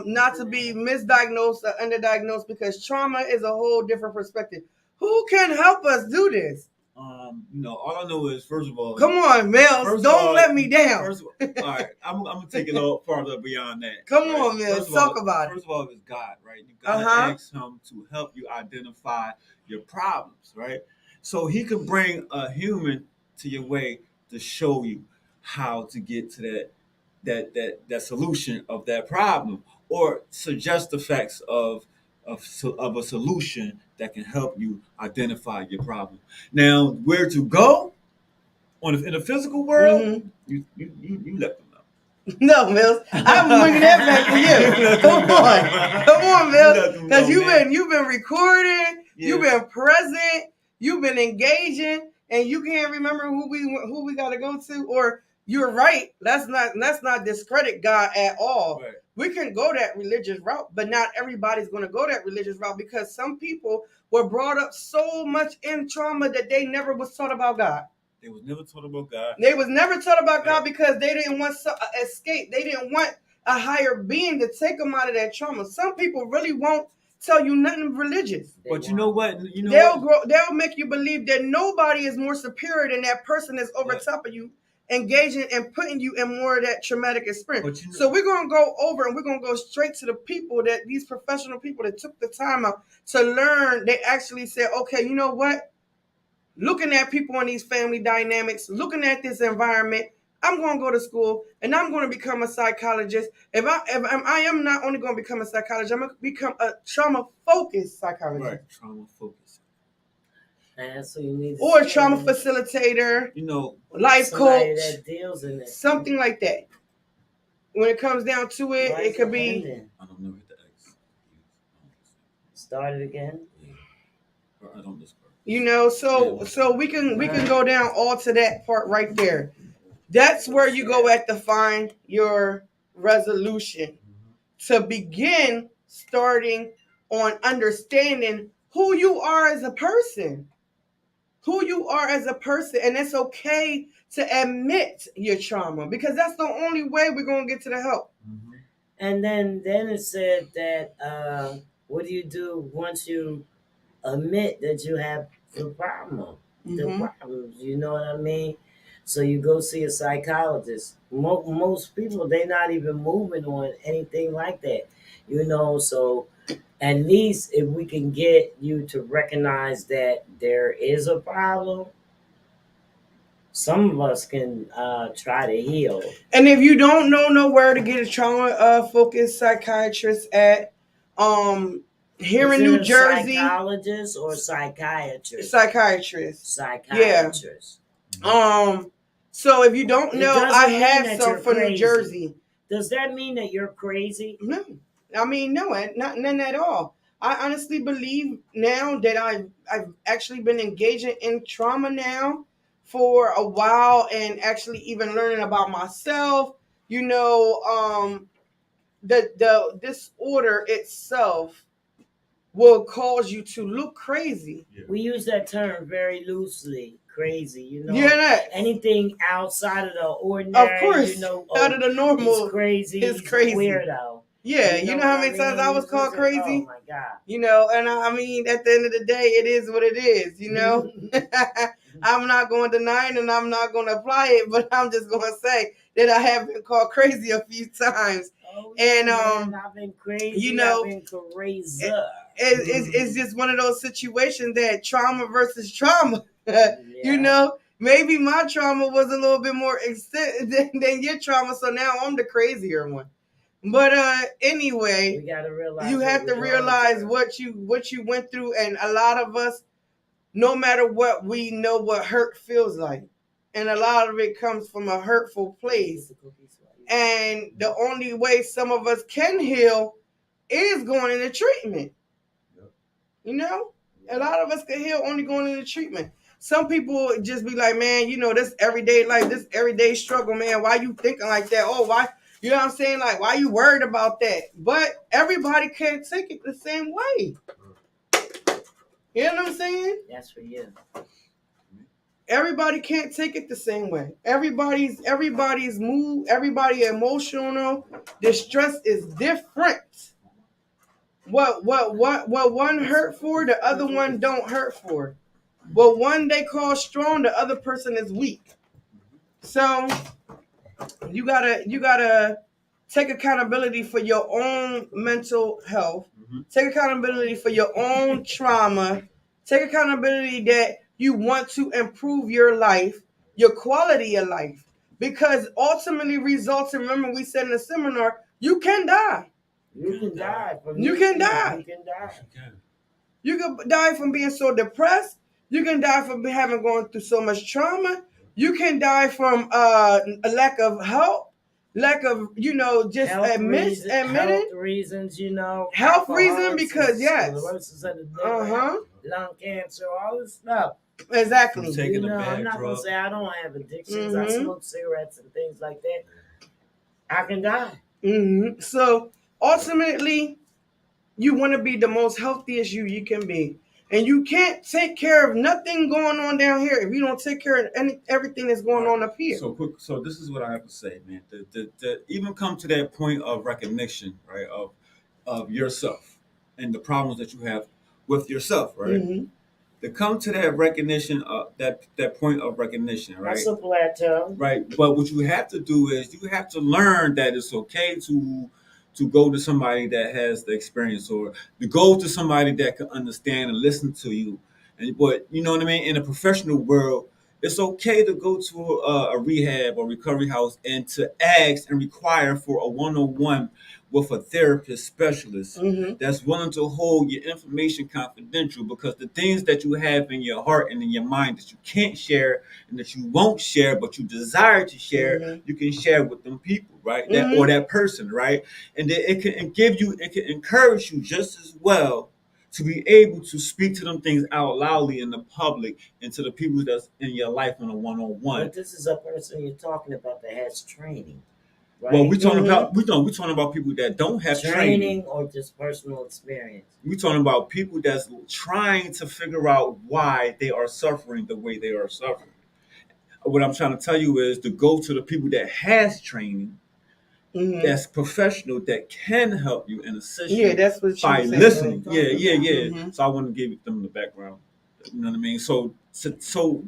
not to be misdiagnosed or underdiagnosed, because trauma is a whole different perspective. Who can help us do this? All I know is, first of all, come on, MILLZ, don't let me down. First of all, all right, I'm gonna take it a little farther beyond that. Come on, MILLZ, talk about it. First of all, it's God, right? You gotta ask Him to help you identify your problems, right? So He can bring a human to your way to show you how to get to that solution of that problem, or suggest the facts of a solution that can help you identify your problem. Now, where to go in the physical world, you let them know. No, MILLZ, I'm bringing that back to you. Come on, MILLZ, because you've been recording, you've been present, you've been engaging, and you can't remember who we got to go to. Or you're right. Let's not discredit God at all. Right. We can go that religious route, but not everybody's going to go that religious route, because some people were brought up so much in trauma that they never was taught about God. They was never taught about God. They was never taught about God because they didn't want escape. They didn't want a higher being to take them out of that trauma. Some people really won't tell you nothing religious. But you know what? They'll make you believe that nobody is more superior than that person that's over top of you, engaging and putting you in more of that traumatic experience. So we're going to go over and we're going to go straight to the people, that these professional people that took the time out to learn. They actually said, okay, you know what? Looking at people in these family dynamics, looking at this environment, I'm going to go to school and I'm going to become a psychologist. If I am not only going to become a psychologist, I'm going to become a trauma-focused psychologist. Right, trauma-focused. And so you need or a trauma facilitator, life coach, that deals in it. Something like that. When it comes down to it, it could be. I don't know what the X. Start it again. I don't discover. So we can go down all to that part right there. That's where you go at to find your resolution, to begin starting on understanding who you are as a person. And it's okay to admit your trauma, because that's the only way we're going to get to the help. And then it said that what do you do once you admit that you have the problem? The problems, you know what I mean? So you go see a psychologist. Most people, they're not even moving on anything like that, so at least if we can get you to recognize that there is a problem, some of us can try to heal. And if you don't know where to get a trauma-focused psychiatrist at, here in New Jersey, psychologist or psychiatrist? Psychiatrist. Psychiatrist. So if you don't know, I have some from New Jersey Does that mean that you're crazy? No. I mean, no, none at all. I honestly believe now that I've actually been engaging in trauma now for a while, and actually even learning about myself. The disorder itself will cause you to look crazy. Yeah. We use that term very loosely, crazy. Yeah, anything outside of the ordinary. of course, out of the normal, it's crazy. It's He's crazy. A weirdo. Yeah, you know how many times I was called crazy? Oh my God. And I mean, at the end of the day, it is what it is, I'm not going to deny it, and I'm not going to apply it, but I'm just going to say that I have been called crazy a few times. Oh, yeah, man, I've been crazy. I've been crazy. It's just one of those situations that trauma versus trauma. Maybe my trauma was a little bit more extent than your trauma, so now I'm the crazier one. But anyway, we gotta realize you have to realize what you went through, and a lot of us, no matter what, we know what hurt feels like, and a lot of it comes from a hurtful place. And the only way some of us can heal is going into treatment. A lot of us can heal only going into treatment. Some people just be like, man, this everyday life, this everyday struggle, man. Why you thinking like that? Oh, why? You know what I'm saying? Like, why you worried about that? But everybody can't take it the same way. You know what I'm saying? That's for you. Everybody can't take it the same way. Everybody's mood, everybody emotional distress is different. What one hurt for, the other one don't hurt for. What one they call strong, the other person is weak. So you gotta take accountability for your own mental health. Take accountability for your own trauma. Take accountability that you want to improve your life, your quality of life, because ultimately results. And remember, we said in the seminar, you can die. You can die. You can die. You can die. You can die from being so depressed. You can die from going through so much trauma. You can die from a lack of help, lack of, just admitting. Health reasons, Health reason, because, yes. Sclerosis of the liver, lung cancer, all this stuff. Exactly. Taking a bad I'm not drug. going to say I don't have addictions. I smoke cigarettes and things like that. I can die. So, ultimately, you want to be the most healthiest you can be. And you can't take care of nothing going on down here if you don't take care of everything that's going on up here. So this is what I have to say, man. To even come to that point of recognition, right, of yourself and the problems that you have with yourself, right? To come to that recognition, that point of recognition, right? That's a plateau. Right. But what you have to do is you have to learn that it's okay to go to somebody that has the experience, or to go to somebody that can understand and listen to you. But you know what I mean? In a professional world, it's okay to go to a rehab or recovery house and to ask and require for a one-on-one with a therapist specialist that's willing to hold your information confidential, because the things that you have in your heart and in your mind that you can't share and that you won't share but you desire to share, you can share with them people, right? Or that person, right? And then it can encourage you just as well to be able to speak to them things out loudly in the public and to the people that's in your life on a one-on-one. But this is a person you're talking about that has training. Right? Well, we're talking about people that don't have training or just personal experience. We're talking about people that's trying to figure out why they are suffering the way they are suffering. What I'm trying to tell you is to go to the people that has training, that's professional, that can help you and assist you. That's what by listening. So I want to give them the background. You know what I mean? So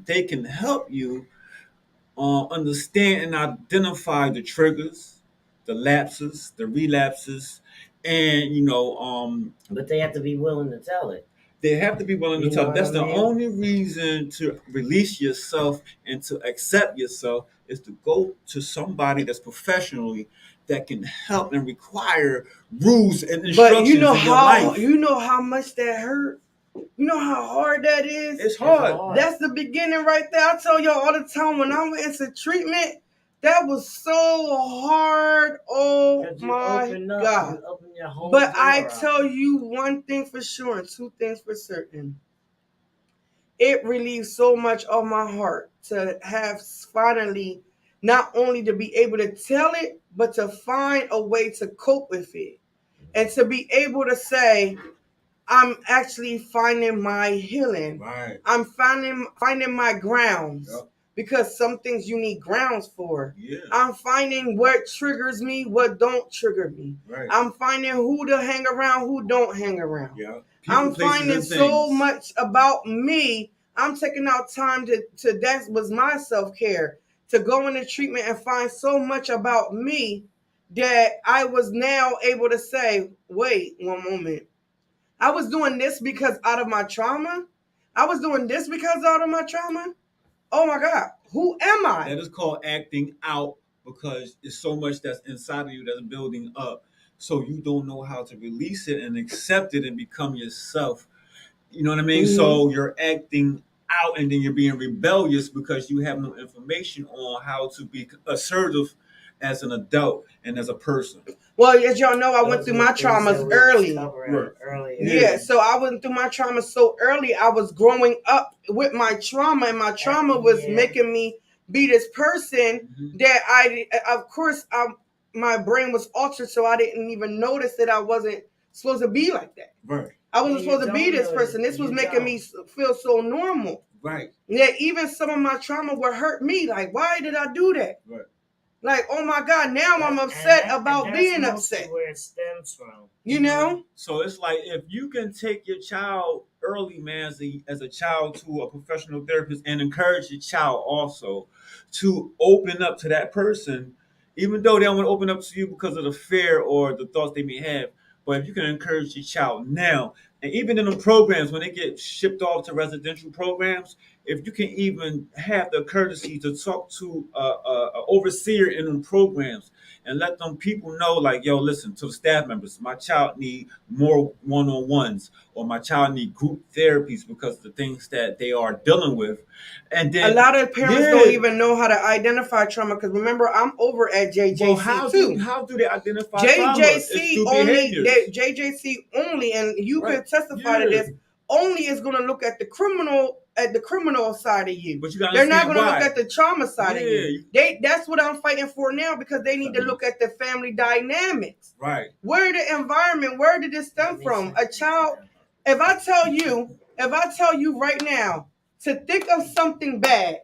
they can help you understand and identify the triggers, the lapses, the relapses, and but they have to be willing to tell it. They have to be willing to tell. That's the only reason to release yourself and to accept yourself, is to go to somebody that's professionally that can help and require rules and instructions in your life. You know how much that hurt? You know how hard that is? It's hard. That's the beginning right there. I tell y'all all the time, when I went into treatment, That was so hard. Oh my God. But I tell you one thing for sure and two things for certain. It relieves so much of my heart to have finally not only to be able to tell it, but to find a way to cope with it. And to be able to say, I'm actually finding my healing. Right. I'm finding my grounds. Yep. Because some things you need grounds for. Yeah. I'm finding what triggers me, what don't trigger me. Right. I'm finding who to hang around, who don't hang around. Yeah. I'm finding so much about me. I'm taking out time to that was my self-care. To go into treatment and find so much about me that I was now able to say, wait one moment. I was doing this because out of my trauma. I was doing this because out of my trauma. Oh my God, who am I? That is called acting out because it's so much that's inside of you that's building up. So you don't know how to release it and accept it and become yourself. You know what I mean? Mm-hmm. So you're acting out and then you're being rebellious because you have no information on how to be assertive as an adult and as a person. Well, as y'all know, I went through my traumas early. Yeah, so I went through my trauma so early. I was growing up with my trauma, and my trauma was making me be this person that of course, my brain was altered, so I didn't even notice that I wasn't supposed to be like that. Right. I wasn't supposed to be this person. This was making me feel so normal. Right. Yeah, even some of my trauma would hurt me. Like, why did I do that? Right. Like, oh my God, now I'm upset about being upset. Where it stems from. You know? So it's like if you can take your child early, man, as a child to a professional therapist and encourage your child also to open up to that person, even though they don't want to open up to you because of the fear or the thoughts they may have. But if you can encourage your child now, and even in the programs, when they get shipped off to residential programs, if you can even have the courtesy to talk to an overseer in them programs and let them people know, like, yo, listen, to the staff members, my child need more one-on-ones or my child need group therapies because of the things that they are dealing with. And then a lot of parents don't even know how to identify trauma because remember, I'm over at JJC too. How do they identify trauma? JJC only, and you can testify to this, only is going to look at the criminal side of you. But you gotta They're not going to why. look at the trauma side of you. That's what I'm fighting for now because they need to look at the family dynamics. Right. Where the environment, where did this stem from? A child, if I tell you right now to think of something bad,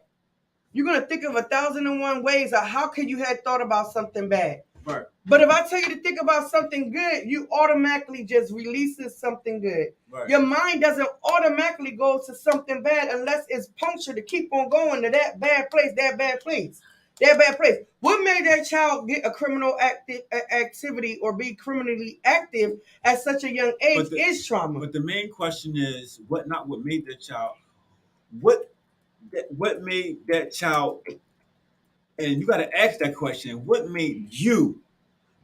you're going to think of 1,001 ways of how could you have thought about something bad. Right. But if I tell you to think about something good, you automatically just releases something good. Right. Your mind doesn't automatically go to something bad unless it's punctured to keep on going to that bad place. What made that child get a criminal activity or be criminally active at such a young age is trauma. But the main question is what made that child, what made that child, and you got to ask that question, what made you?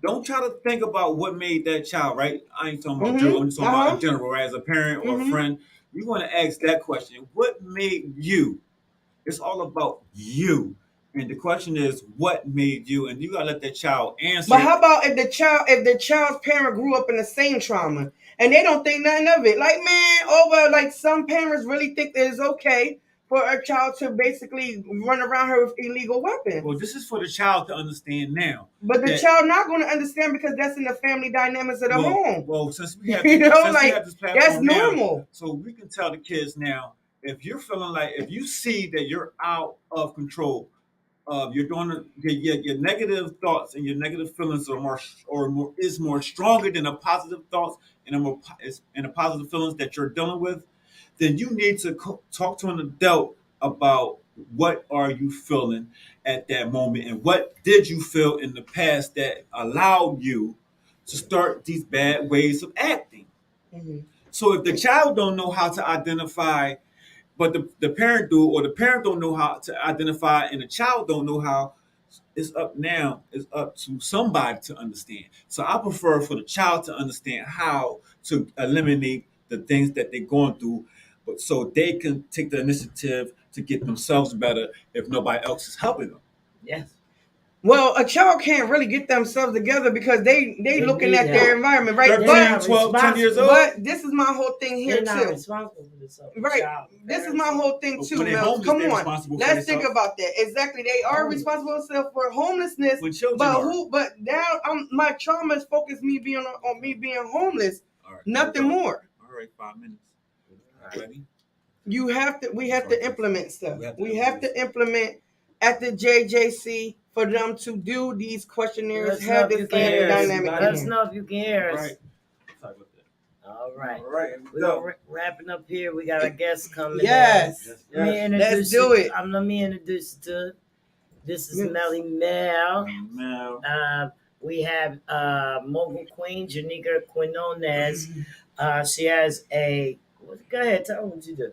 Don't try to think about what made that child, right? I ain't talking about I'm just talking about in general, right? As a parent or a friend, you want to ask that question. What made you? It's all about you. And the question is, what made you? And you gotta let that child answer. But how about if the child's parent grew up in the same trauma and they don't think nothing of it? Like, man, like some parents really think that it's okay for a child to basically run around her with illegal weapons. Well, this is for the child to understand now. But the child not going to understand because that's in the family dynamics of the home. Well, since we have, we have this platform that's normal. Now, so we can tell the kids now, if you're feeling like, if you see that you're out of control, you're doing your negative thoughts and your negative feelings are more stronger than the positive thoughts and the positive feelings that you're dealing with, then you need to talk to an adult about what are you feeling at that moment and what did you feel in the past that allowed you to start these bad ways of acting. Mm-hmm. So if the child don't know how to identify, but the parent do, or the parent don't know how to identify and the child don't know how, it's up to somebody to understand. So I prefer for the child to understand how to eliminate the things that they're going through, but so they can take the initiative to get themselves better if nobody else is helping them. Yes. Well, a child can't really get themselves together because they looking at their environment, right? 13, 12, 10 years old. But this is my whole thing here They're not too. responsible for this. Right. This is my whole thing too, Mills. Come on. Let's think about that. Exactly. They are responsible for homelessness. When children but are. but now my trauma is focused me being on me being homeless. Right, nothing more. All right, 5 minutes. Ready? We have to implement stuff. We have to implement at the JJC for them to do these questionnaires, have this family dynamic. Let us know if you can hear us. Right. All right. All right. We're wrapping up here. We got our guests coming. Yes. Let's do it. Let me introduce you to. This is Melly Mel. We have Mogul Queen, Janika Quinones. She has a. Go ahead, tell them what you do.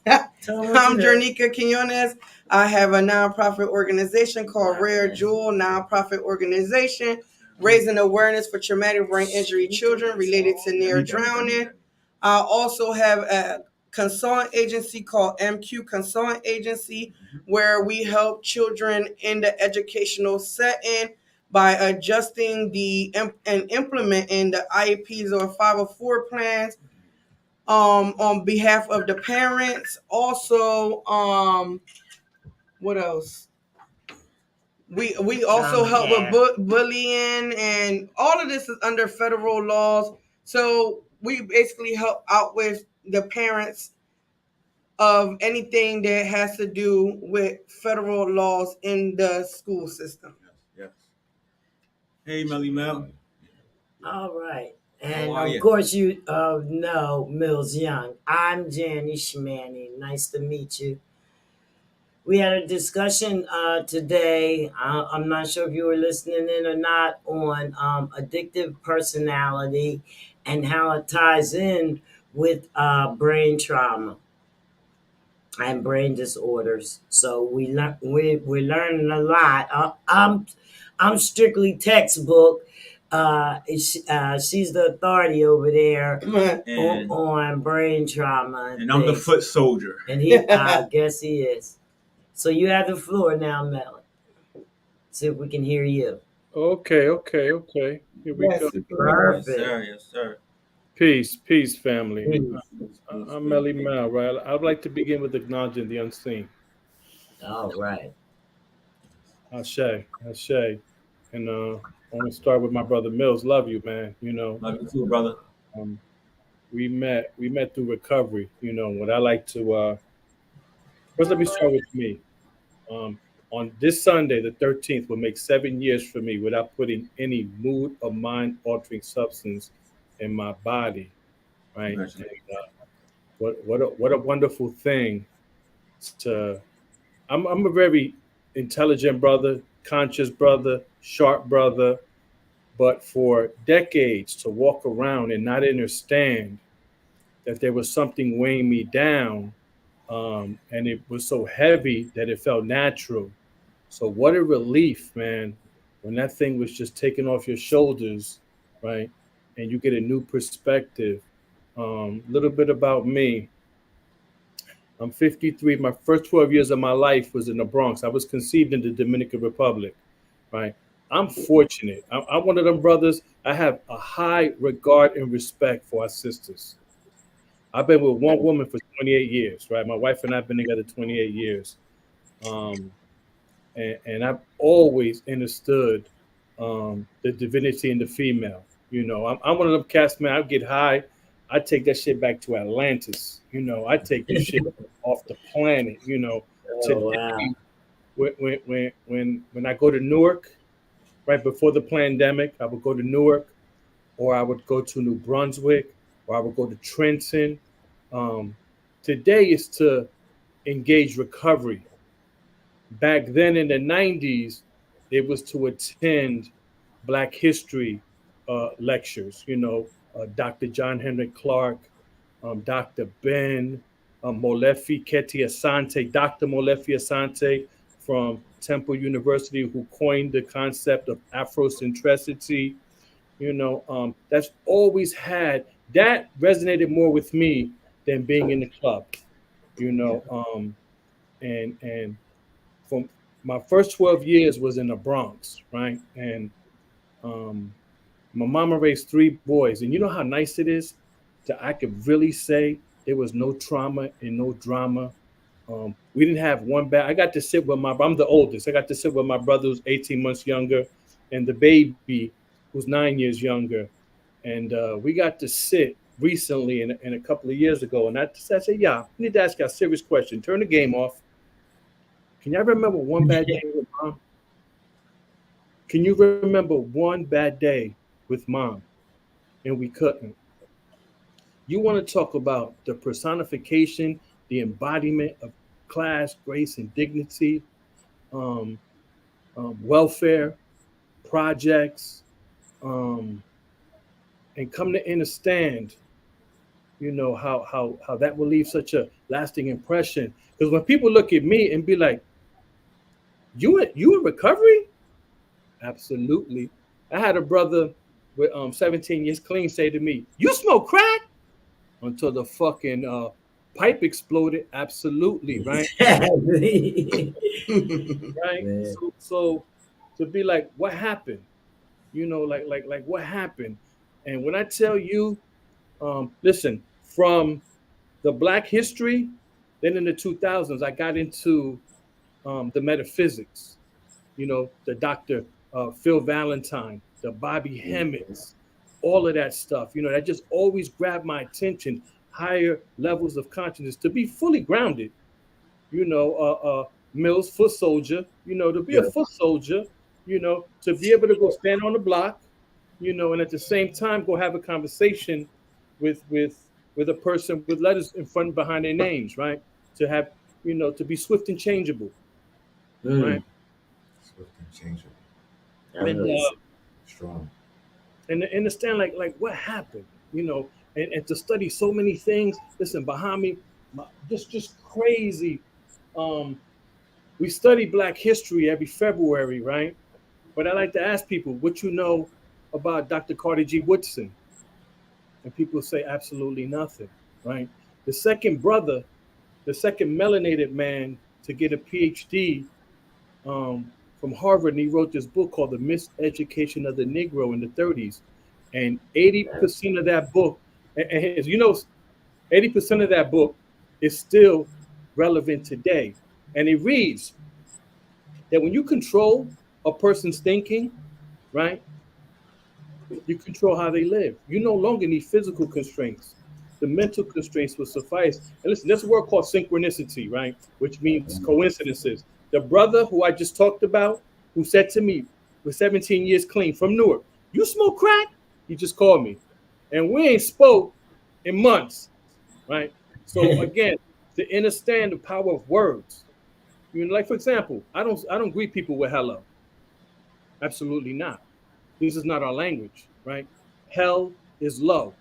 I'm Janika Quinones. I have a nonprofit organization called Rare Jewel Nonprofit Organization, raising awareness for traumatic brain injury children related to near drowning. I also have a consultant agency called MQ Consultant Agency, where we help children in the educational setting by adjusting and implementing the IEPs or 504 plans. On behalf of the parents. Also, what else? We also help with bullying, and all of this is under federal laws. So we basically help out with the parents of anything that has to do with federal laws in the school system. Yes. Hey, Melly Mel. All right. And of course, you know Mills Young. I'm JANNYSHMANNY. Nice to meet you. We had a discussion today. I'm not sure if you were listening in or not on addictive personality and how it ties in with brain trauma and brain disorders. So we're learning a lot. I'm strictly textbook. She's the authority over there on brain trauma, and I'm the foot soldier. And he, I guess he is. So you have the floor now, Melly. See if we can hear you. Okay. Here we go. Perfect. Yes, sir. Peace, family. I'm Melly Mel, right? I'd like to begin with acknowledging the unseen. All right. Ashe. And I want to start with my brother Mills. Love you, man. You know. Love you too, brother. We met through recovery. You know, what I like to first let me start with me. On this Sunday, the 13th, will make 7 years for me without putting any mood or mind altering substance in my body. Right? And, what a wonderful thing to. I'm a very intelligent brother, conscious brother, sharp brother, but for decades to walk around and not understand that there was something weighing me down, and it was so heavy that it felt natural. So what a relief, man, when that thing was just taken off your shoulders, right? And you get a new perspective. Little bit about me. I'm 53. My first 12 years of my life was in the Bronx. I was conceived in the Dominican Republic, right? I'm fortunate. I'm one of them brothers. I have a high regard and respect for our sisters. I've been with one woman for 28 years, right? My wife and I have been together 28 years. And I've always understood the divinity in the female. You know, I'm one of them cats, man. I get high. I take that shit back to Atlantis. You know, I take this shit off the planet. You know, today, when I go to Newark, right before the pandemic, I would go to Newark, or I would go to New Brunswick, or I would go to Trenton. Today is to engage recovery. Back then in the 90s, it was to attend Black History lectures. You know, Dr. John Henrik Clark, Dr. Ben, Molefi Keti Asante, Dr. Molefi Asante from Temple University, who coined the concept of Afrocentricity. You know, that's always had, that resonated more with me than being in the club. You know, and from my first 12 years was in the Bronx, right? And um, my mama raised three boys, and you know how nice it is that I could really say there was no trauma and no drama. We didn't have one bad. I got to sit with my. I'm the oldest. I got to sit with my brother who's 18 months younger, and the baby who's 9 years younger, and we got to sit recently and a couple of years ago, and I said, "Yeah, I need to ask you a serious question. Turn the game off. Can y'all remember one bad day with mom? Can you remember one bad day with mom?" And we couldn't. You want to talk about the personification, the embodiment of class, grace, and dignity, um, welfare, projects, um, and come to understand, how that will leave such a lasting impression. Because when people look at me and be like, "You in recovery?" Absolutely. I had a brother with 17 years clean say to me, "You smoke crack?" Until the fucking pipe exploded. Absolutely, right? Exactly. Right. Man. So to be like, what happened? Like what happened? And when I tell you, listen, from the Black history, then in the 2000s, I got into the metaphysics. The Dr. Phil Valentine, the Bobby Hemmets, all of that stuff. That just always grabbed my attention. Higher levels of consciousness to be fully grounded. Mills, foot soldier. To be a Yeah. foot soldier. To be able to go stand on the block. And at the same time go have a conversation with a person with letters in front and behind their names, right? To have, to be swift and changeable, right? Mm. Swift and changeable. I And know this. Strong. and to understand like what happened, and to study so many things. Listen, behind me, just crazy. Um, we study Black history every February, right? But I like to ask people what you know about Dr. Carter G. Woodson, and people say absolutely nothing, right? The second brother, the second melanated man to get a PhD from Harvard, and he wrote this book called The Miseducation of the Negro in the 30s. And 80% of that book, and 80% of that book is still relevant today. And it reads that when you control a person's thinking, right, you control how they live. You no longer need physical constraints. The mental constraints will suffice. And listen, there's a word called synchronicity, right? Which means coincidences. The brother who I just talked about, who said to me, with 17 years clean from Newark, "You smoke crack?" He just called me. And we ain't spoke in months, right? So again, to understand the power of words. Like for example, I don't greet people with hello. Absolutely not. This is not our language, right? Hell is low,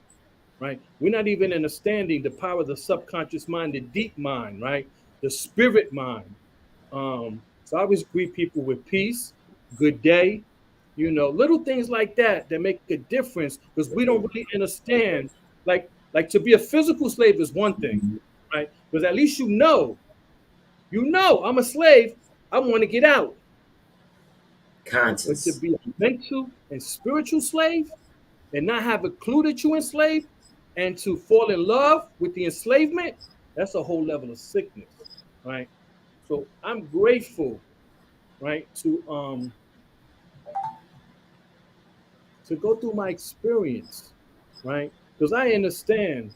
right? We're not even understanding the power of the subconscious mind, the deep mind, right? The spirit mind. So I always greet people with peace, good day, little things like that make a difference because we don't really understand. Like to be a physical slave is one thing, right? Because at least I'm a slave. I want to get out. But to Conscious. be a mental and spiritual slave, and not have a clue that you enslaved, and to fall in love with the enslavement, that's a whole level of sickness, right? So I'm grateful, right, to go through my experience, right? Because I understand,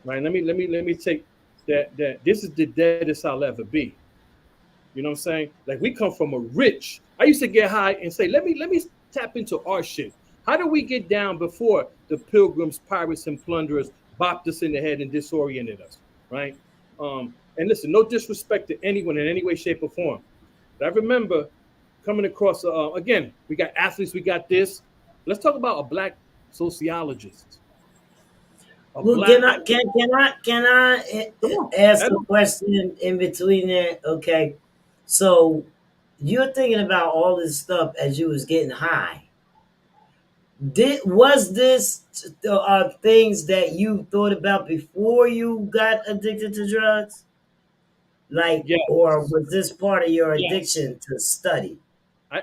right? Let me take that this is the deadest I'll ever be. You know what I'm saying? Like we come from a rich. I used to get high and say, let me tap into our shit. How do we get down before the pilgrims, pirates, and plunderers bopped us in the head and disoriented us, right? And listen, no disrespect to anyone in any way, shape, or form. But I remember coming across again. We got athletes. We got this. Let's talk about a black sociologist. A Well, black. can I Come on. ask a question in between there? Okay, so you're thinking about all this stuff as you was getting high. Was this things that you thought about before you got addicted to drugs? Like, Yes. or was this part of your Yes. addiction to study?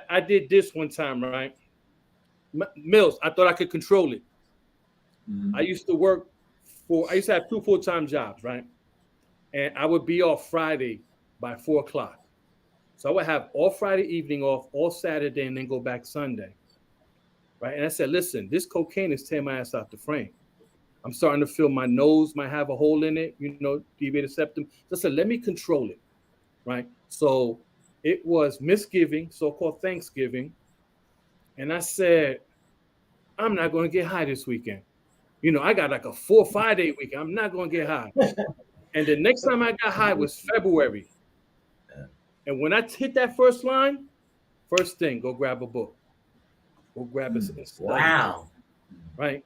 I did this one time, right? Mills, I thought I could control it. I used to work I used to have two full-time jobs, right? And I would be off Friday by 4 o'clock. So I would have all Friday evening off, all Saturday, and then go back Sunday. Right. And I said, listen, this cocaine is tearing my ass out the frame. I'm starting to feel my nose might have a hole in it, deviated septum. So I said, let me control it. Right. So it was Misgiving, so-called Thanksgiving. And I said, I'm not going to get high this weekend. I got like a 4 or 5 day weekend. I'm not going to get high. And the next time I got high was February. And when I hit that first line, first thing, go grab a book. Go grab a study. Wow. Right.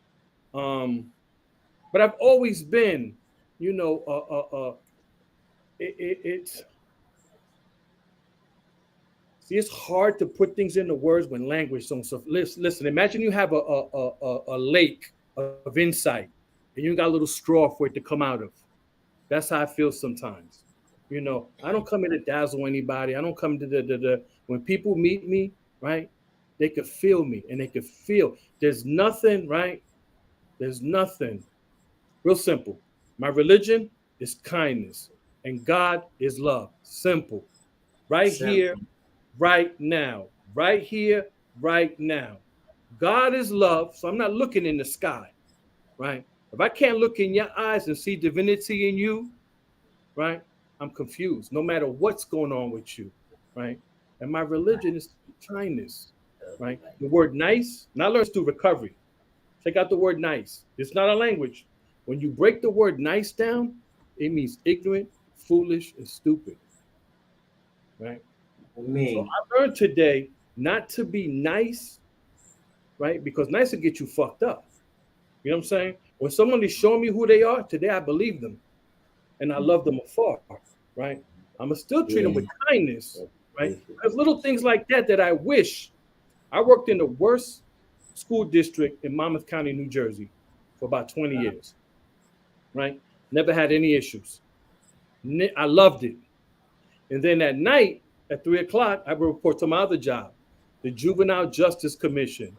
But I've always been, it's see, it's hard to put things into words when language don't. So listen, imagine you have a lake of insight, and you got a little straw for it to come out of. That's how I feel sometimes. I don't come in to dazzle anybody. I don't come to the when people meet me, right? They could feel me, and they could feel there's nothing, right? There's nothing. Real simple. My religion is kindness, and God is love. Simple. Right here, right now. Right here, right now. God is love, so I'm not looking in the sky, right? If I can't look in your eyes and see divinity in you, right, I'm confused, no matter what's going on with you, right? And my religion is kindness, right? The word nice, and I learned through recovery. Check out the word nice. It's not a language. When you break the word nice down, it means ignorant, foolish, and stupid, right? So I learned today not to be nice, right? Because nice will get you fucked up. You know what I'm saying? When someone is showing me who they are, today I believe them. And I love them afar, right? I'm going to still treat them with kindness, right? Because little things like that I wish. I worked in the worst school district in Monmouth County, New Jersey for about 20 years, right? Never had any issues. I loved it. And then at night, at 3 o'clock, I would report to my other job, the Juvenile Justice Commission.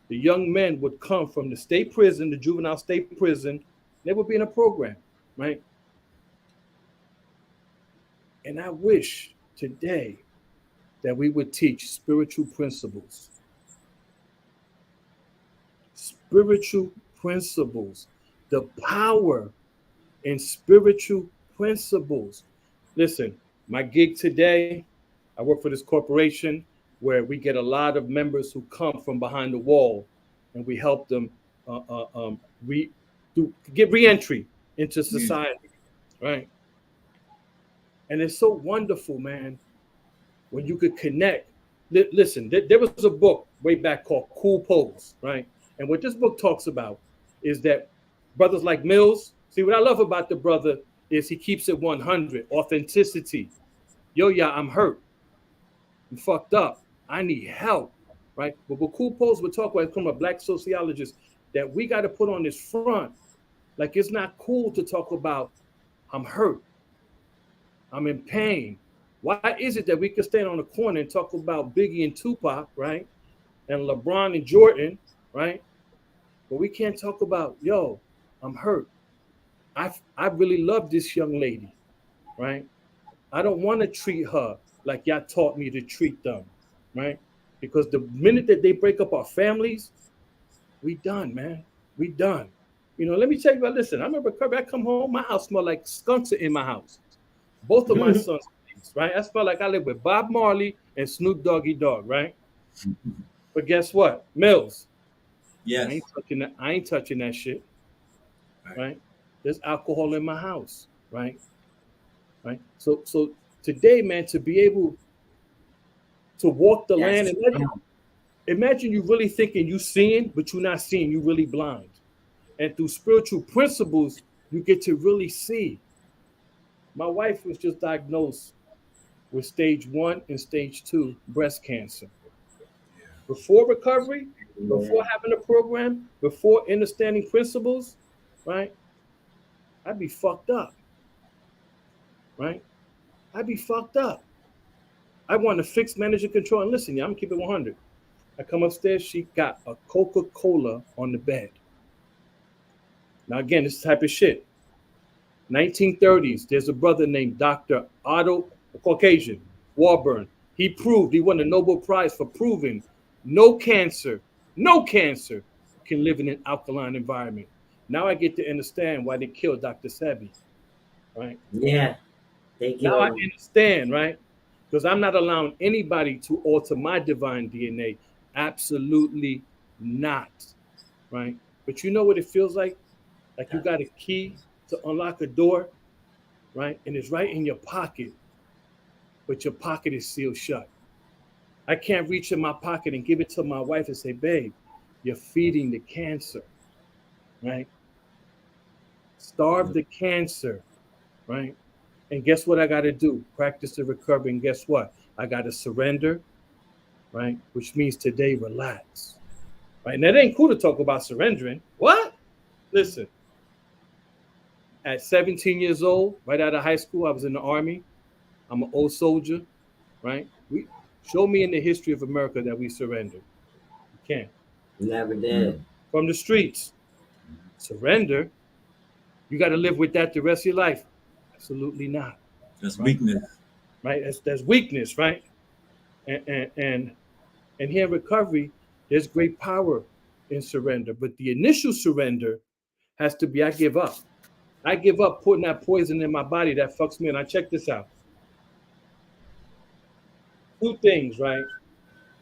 The young men would come from the state prison, the juvenile state prison. They would be in a program, right? And I wish today that we would teach spiritual principles. Spiritual principles. The power in spiritual principles. Listen, my gig today, I work for this corporation where we get a lot of members who come from behind the wall, and we help them get re-entry into society, right? And it's so wonderful, man, when you could connect. Listen, there was a book way back called Cool Pose, right? And what this book talks about is that brothers like MILLZ, see, what I love about the brother is he keeps it 100, authenticity. Yeah, I'm hurt. I'm fucked up. I need help, right? But what Cool Pose would talk about from a black sociologist, that we got to put on this front. Like, it's not cool to talk about, I'm hurt. I'm in pain. Why is it that we could stand on the corner and talk about Biggie and Tupac, right? And LeBron and Jordan, right? But we can't talk about, yo, I'm hurt. I really love this young lady, right? I don't want to treat her like y'all taught me to treat them, right? Because the minute that they break up our families, we done, man. We done. Let me tell you about, listen, I remember I come home, my house smelled like skunks in my house. Both of my sons, right? I felt like I lived with Bob Marley and Snoop Doggy Dogg, right? But guess what? MILLZ. Yes. I ain't touching that shit. Right? There's alcohol in my house, right? Right. So today, man, to be able to walk the land, imagine you really thinking you seeing, but you're not seeing, you really blind. And through spiritual principles, you get to really see. My wife was just diagnosed with stage 1 and stage 2 breast cancer. Before recovery, before having a program, before understanding principles, right? I'd be fucked up, right? I'd be fucked up. I want to fix, manage, and control. And listen, yeah, I'm gonna keep it 100. I come upstairs, she got a Coca-Cola on the bed. Now again, this type of shit. 1930s, there's a brother named Dr. Otto, a Caucasian, Warburn. He proved, he won a Nobel Prize for proving no cancer can live in an alkaline environment. Now I get to understand why they killed Dr. Sebi, right? Yeah, they Now I killed him. understand, right? Because I'm not allowing anybody to alter my divine DNA. Absolutely not, right? But you know what it feels like? Like you got a key to unlock a door, right? And it's right in your pocket, but your pocket is sealed shut. I can't reach in my pocket and give it to my wife and say, babe, you're feeding the cancer, right? Starve the cancer, right? And guess what I got to do? Practice the recovery. And guess what? I got to surrender, right? Which means today, relax, right? And that ain't cool to talk about surrendering. What? Listen, at 17 years old, right out of high school, I was in the Army. I'm an old soldier, right? Show me in the history of America that we surrendered. You can't. Never did. From the streets, surrender. You got to live with that the rest of your life. Absolutely not. That's weakness. Right? That's weakness, right? And here in recovery, there's great power in surrender. But the initial surrender has to be, I give up. I give up putting that poison in my body that fucks me. And I check this out. Two things, right?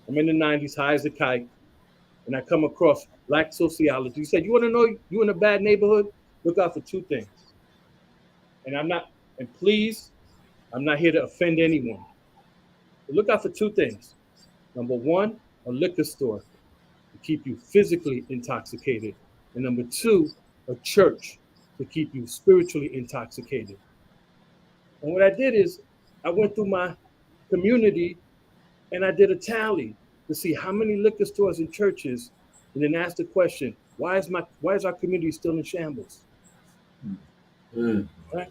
I'm in the 90s, high as a kite, and I come across black sociology. You said, you want to know you in a bad neighborhood? Look out for two things. And please, I'm not here to offend anyone. But look out for two things. Number one, a liquor store to keep you physically intoxicated. And number two, a church to keep you spiritually intoxicated. And what I did is I went through my community and I did a tally to see how many liquor stores and churches, and then asked the question, why is our community still in shambles? Right?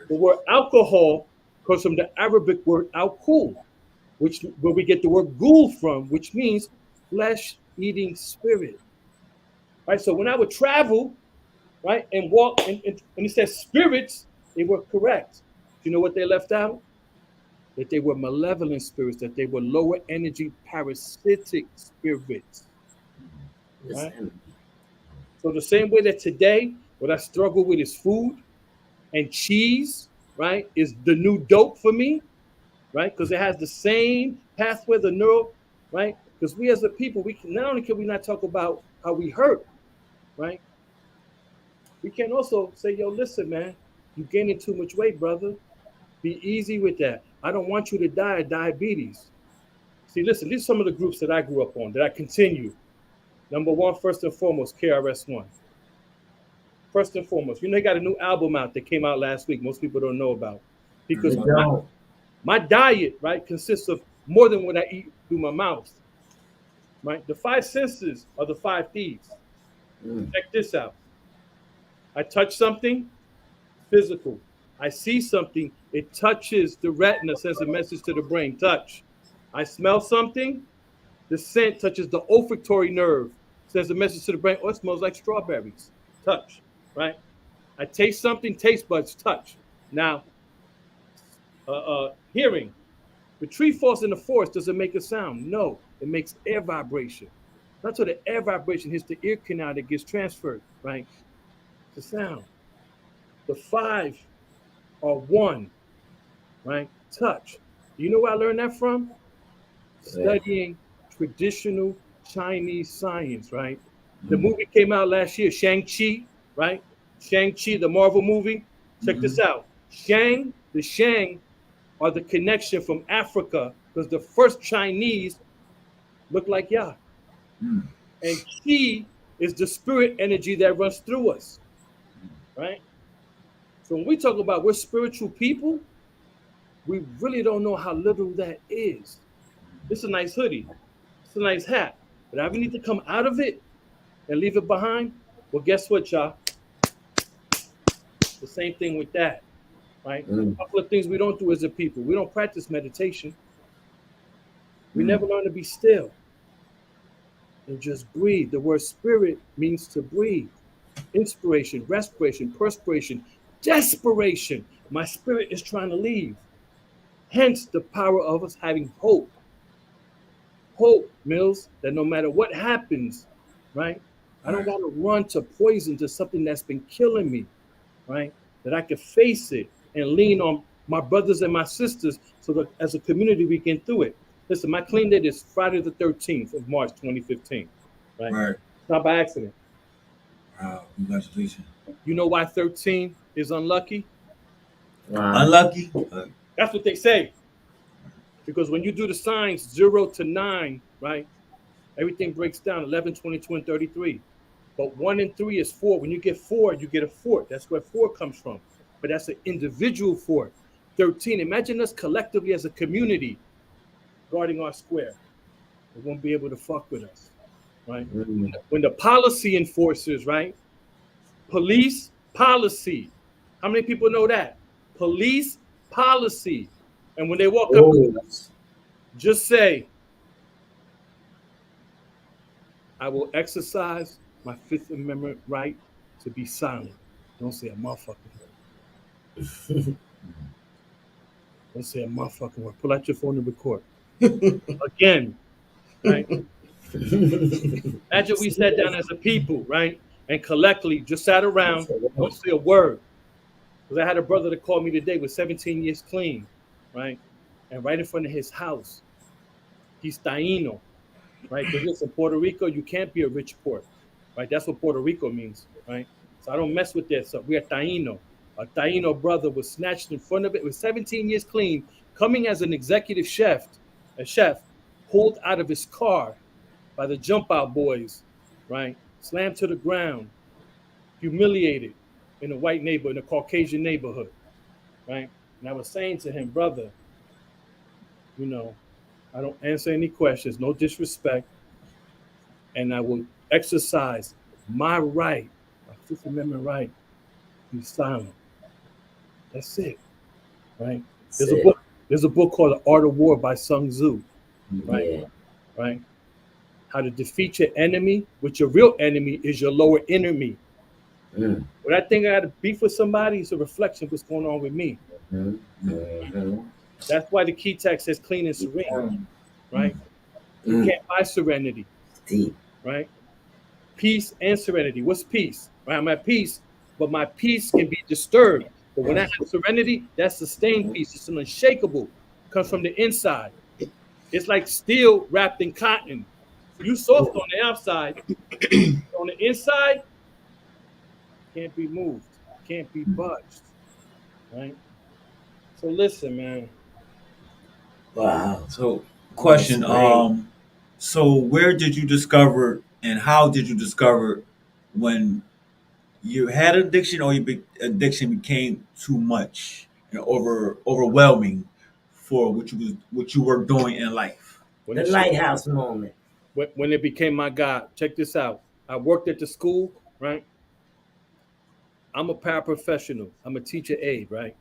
The word alcohol comes from the Arabic word alcohol, where we get the word ghoul from, which means flesh-eating spirit. Right? So when I would travel, right, and walk, and it says spirits, they were correct. You know what they left out? That they were malevolent spirits, that they were lower energy parasitic spirits. Right? So the same way that today, what I struggle with is food and cheese, right, is the new dope for me, right? Because it has the same pathway, the neural, right? Because we as a people, not only can we not talk about how we hurt, right? We can also say, yo, listen, man, you're gaining too much weight, brother. Be easy with that. I don't want you to die of diabetes. See, listen, these are some of the groups that I grew up on, that I continue. Number one, first and foremost, KRS-One. First and foremost, they got a new album out that came out last week. Most people don't know about. Because my diet, right, consists of more than what I eat through my mouth. Right? The five senses are the five thieves. Check this out. I touch something, physical. I see something, it touches the retina, sends a message to the brain, touch. I smell something, the scent touches the olfactory nerve, sends a message to the brain, oh, it smells like strawberries, touch, right? I taste something, taste buds, touch. Now, hearing, the tree falls in the forest, does it make a sound? No, it makes air vibration. That's where the air vibration hits the ear canal that gets transferred, right? It's a sound. The five are one, right? Touch. You know where I learned that from? Studying traditional Chinese science, right? The movie came out last year, Shang-Chi, right? Shang-Chi, the Marvel movie. Check this out. The Shang are the connection from Africa, because the first Chinese look like Yah. And Qi is the spirit energy that runs through us, right? So when we talk about we're spiritual people, we really don't know how little that is. It's a nice hoodie. It's a nice hat. But I need to come out of it and leave it behind. Well, guess what, y'all? The same thing with that. right? A couple of things we don't do as a people. We don't practice meditation. We never learn to be still and just breathe. The word spirit means to breathe. Inspiration, respiration, perspiration, desperation. My spirit is trying to leave. Hence the power of us having hope. Hope, Mills, that no matter what happens, right? I don't got to run to poison, to something that's been killing me, right? That I can face it and lean on my brothers and my sisters so that as a community we can through it. Listen, my clean date is Friday the 13th of March 2015, right? Right. It's not by accident. Wow, congratulations. You know why 13 is unlucky? Unlucky? That's what they say. Because when you do the signs 0 to 9, right, everything breaks down 11, 22, and 33. But 1 and 3 is 4. When you get 4, you get a fort. That's where 4 comes from. But that's an individual fort. 13, imagine us collectively as a community guarding our square. They won't be able to fuck with us, right? When the policy enforcers, right, police policy. How many people know that? Police policy. And when they walk up, just say, I will exercise my Fifth Amendment right to be silent. Don't say a motherfucking word. Don't say a motherfucking word. Pull out your phone and record. Again, right? Imagine we sat down as a people, right? And collectively just sat around, don't say a word. Because I had a brother that called me today with 17 years clean, right? And right in front of his house, he's Taino, right? Because listen, Puerto Rico, you can't be a rich port, right? That's what Puerto Rico means, right? So I don't mess with that stuff. We are Taino. A Taino brother was snatched in front of it with 17 years clean, coming as an executive chef, pulled out of his car by the jump out boys, right? Slammed to the ground, humiliated in a white neighborhood, in a Caucasian neighborhood, right? And I was saying to him, brother, you know, I don't answer any questions, no disrespect, and I will exercise my right, my Fifth Amendment right, to be silent. That's it, right? There's a book called The Art of War by Sun Tzu, right? Yeah. Right? How to defeat your enemy, which your real enemy is your lower enemy. When I think I got to beef with somebody, it's a reflection of what's going on with me. That's why the key text says clean and serene, right? You can't buy serenity, right? Peace and serenity. What's peace? Right? I'm at peace, but my peace can be disturbed. But when I have serenity, that's sustained peace. It's an unshakable. It comes from the inside. It's like steel wrapped in cotton. You soft on the outside. On the inside, can't be moved. Can't be budged. Right? So listen, man. Wow. So, question. So where did you discover and how did you discover when you had addiction or addiction became too much and overwhelming for what you were doing in life? The lighthouse moment. When it became my God. Check this out. I worked at the school, right? I'm a paraprofessional. I'm a teacher aide, right?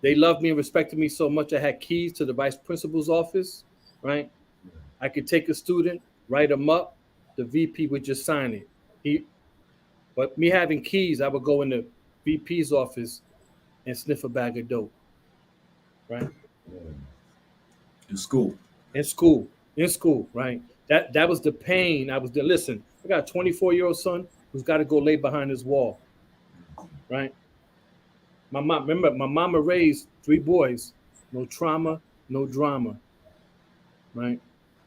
They loved me and respected me so much I had keys to the vice principal's office, right? I could take a student, write them up, the VP would just sign it. But me having keys, I would go in the VP's office and sniff a bag of dope, right? In school, right? That was the pain I was doing. Listen, I got a 24-year-old son who's got to go lay behind his wall, right? My mama raised 3 boys, no trauma, no drama, right?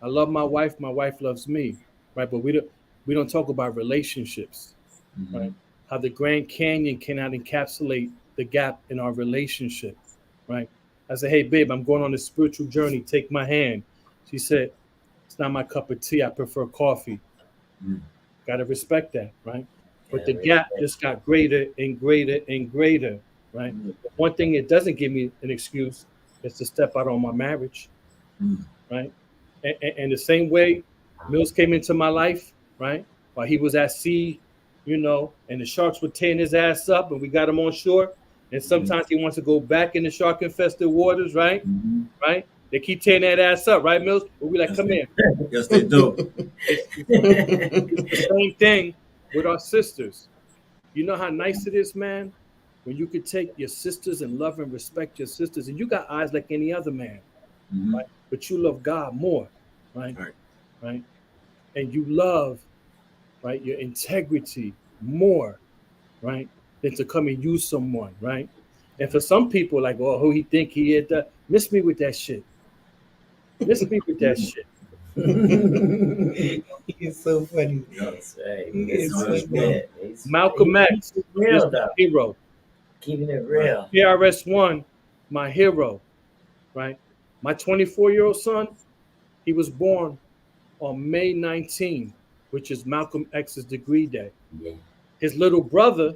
I love my wife loves me, right? But we don't talk about relationships, right? How the Grand Canyon cannot encapsulate the gap in our relationship, right? I said, hey, babe, I'm going on a spiritual journey. Take my hand. She said, it's not my cup of tea. I prefer coffee. Got to respect that, right? But the gap just got greater and greater and greater, right? One thing it doesn't give me an excuse is to step out on my marriage, right? And the same way Mills came into my life, right? While he was at sea, and the sharks were tearing his ass up and we got him on shore. and sometimes he wants to go back in the shark-infested waters, right? Mm-hmm. Right? They keep tearing that ass up, right, Mills? But we like, Yes, come here. yes, they do. It's the same thing with our sisters. You know how nice it is, man, when you could take your sisters and love and respect your sisters, and you got eyes like any other man, Mm-hmm. right? But you love God more, right? Right. Right? And you love, right, your integrity more, right, than to come and use someone, right? And for some people, like, oh, who he think he is, miss me with that shit. Miss me with that shit. He's so funny. That's right. He This is so is funny. good. He's- Malcolm X he's is real my though. hero. Keeping it real. PRS-One, my hero, right? My 24-year-old son, he was born on May 19, which is Malcolm X's degree day. Yeah. His little brother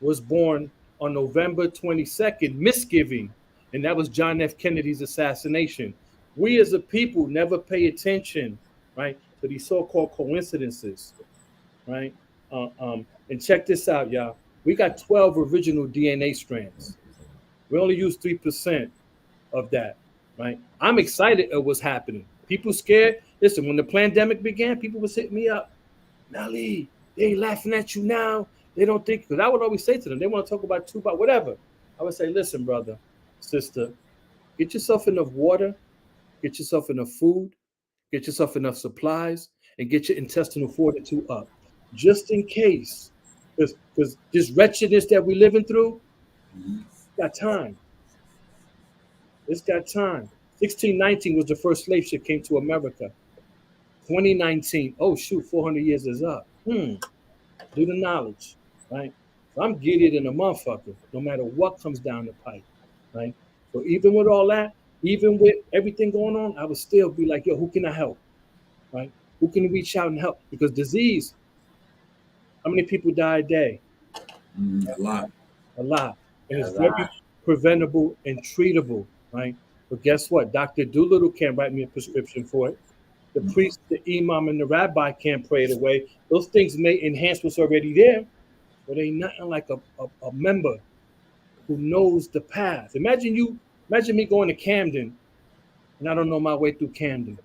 was born on November 22nd, Misgiving, and that was John F. Kennedy's assassination. We as a people never pay attention, right, to these so-called coincidences, right? And check this out, y'all. We got 12 original DNA strands. We only use 3% of that, right? I'm excited at what's happening. People scared. Listen, when the pandemic began, people was hitting me up. Melly, they ain't laughing at you now. They don't think, because I would always say to them, they want to talk about Tupac, whatever. I would say, listen, brother, sister, get yourself enough water, get yourself enough food, get yourself enough supplies, and get your intestinal fortitude up. Just in case. Because this wretchedness that we're living through, it's got time. It's got time. 1619 was the first slave ship came to America. 2019, oh shoot, 400 years is up. Do the knowledge, right? So I'm giddy than a motherfucker, no matter what comes down the pipe, right? So even with all that, even with everything going on, I would still be like, yo, who can I help, right? Who can reach out and help? Because disease, how many people die a day? A lot. A lot. And A it's very lot. preventable and treatable, right? But guess what? Dr. Doolittle can't write me a prescription for it. The priest, the imam, and the rabbi can't pray it away. Those things may enhance what's already there, but ain't nothing like a member who knows the path. Imagine me going to Camden and I don't know my way through Camden,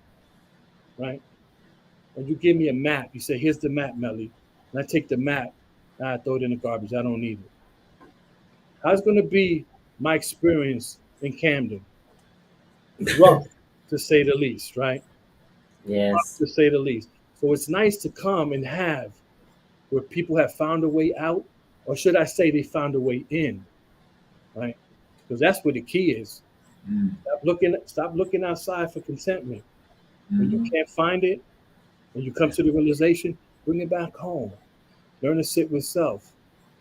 right? And you give me a map. You say, here's the map, Melly. And I take the map and I throw it in the garbage. I don't need it. How's going to be my experience in Camden? Rough, to say the least, right? Yes. To say the least. So it's nice to come and have where people have found a way out, or should I say they found a way in, right? Because that's where the key is. Stop looking outside for contentment. When you can't find it, when you come to the realization, bring it back home. Learn to sit with self,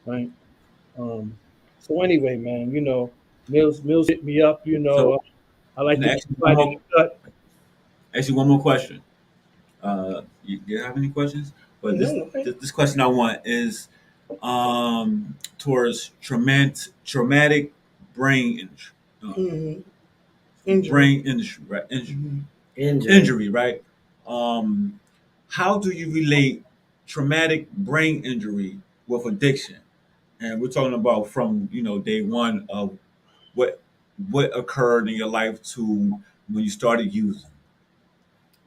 right? So anyway, man, Mills hit me up. So, I like to actually, fight in the cut. actually, one more question. You have any questions? But this question I want is towards traumatic brain brain injury, right? Injury, right? How do you relate traumatic brain injury with addiction? And we're talking about from day one of what occurred in your life to when you started using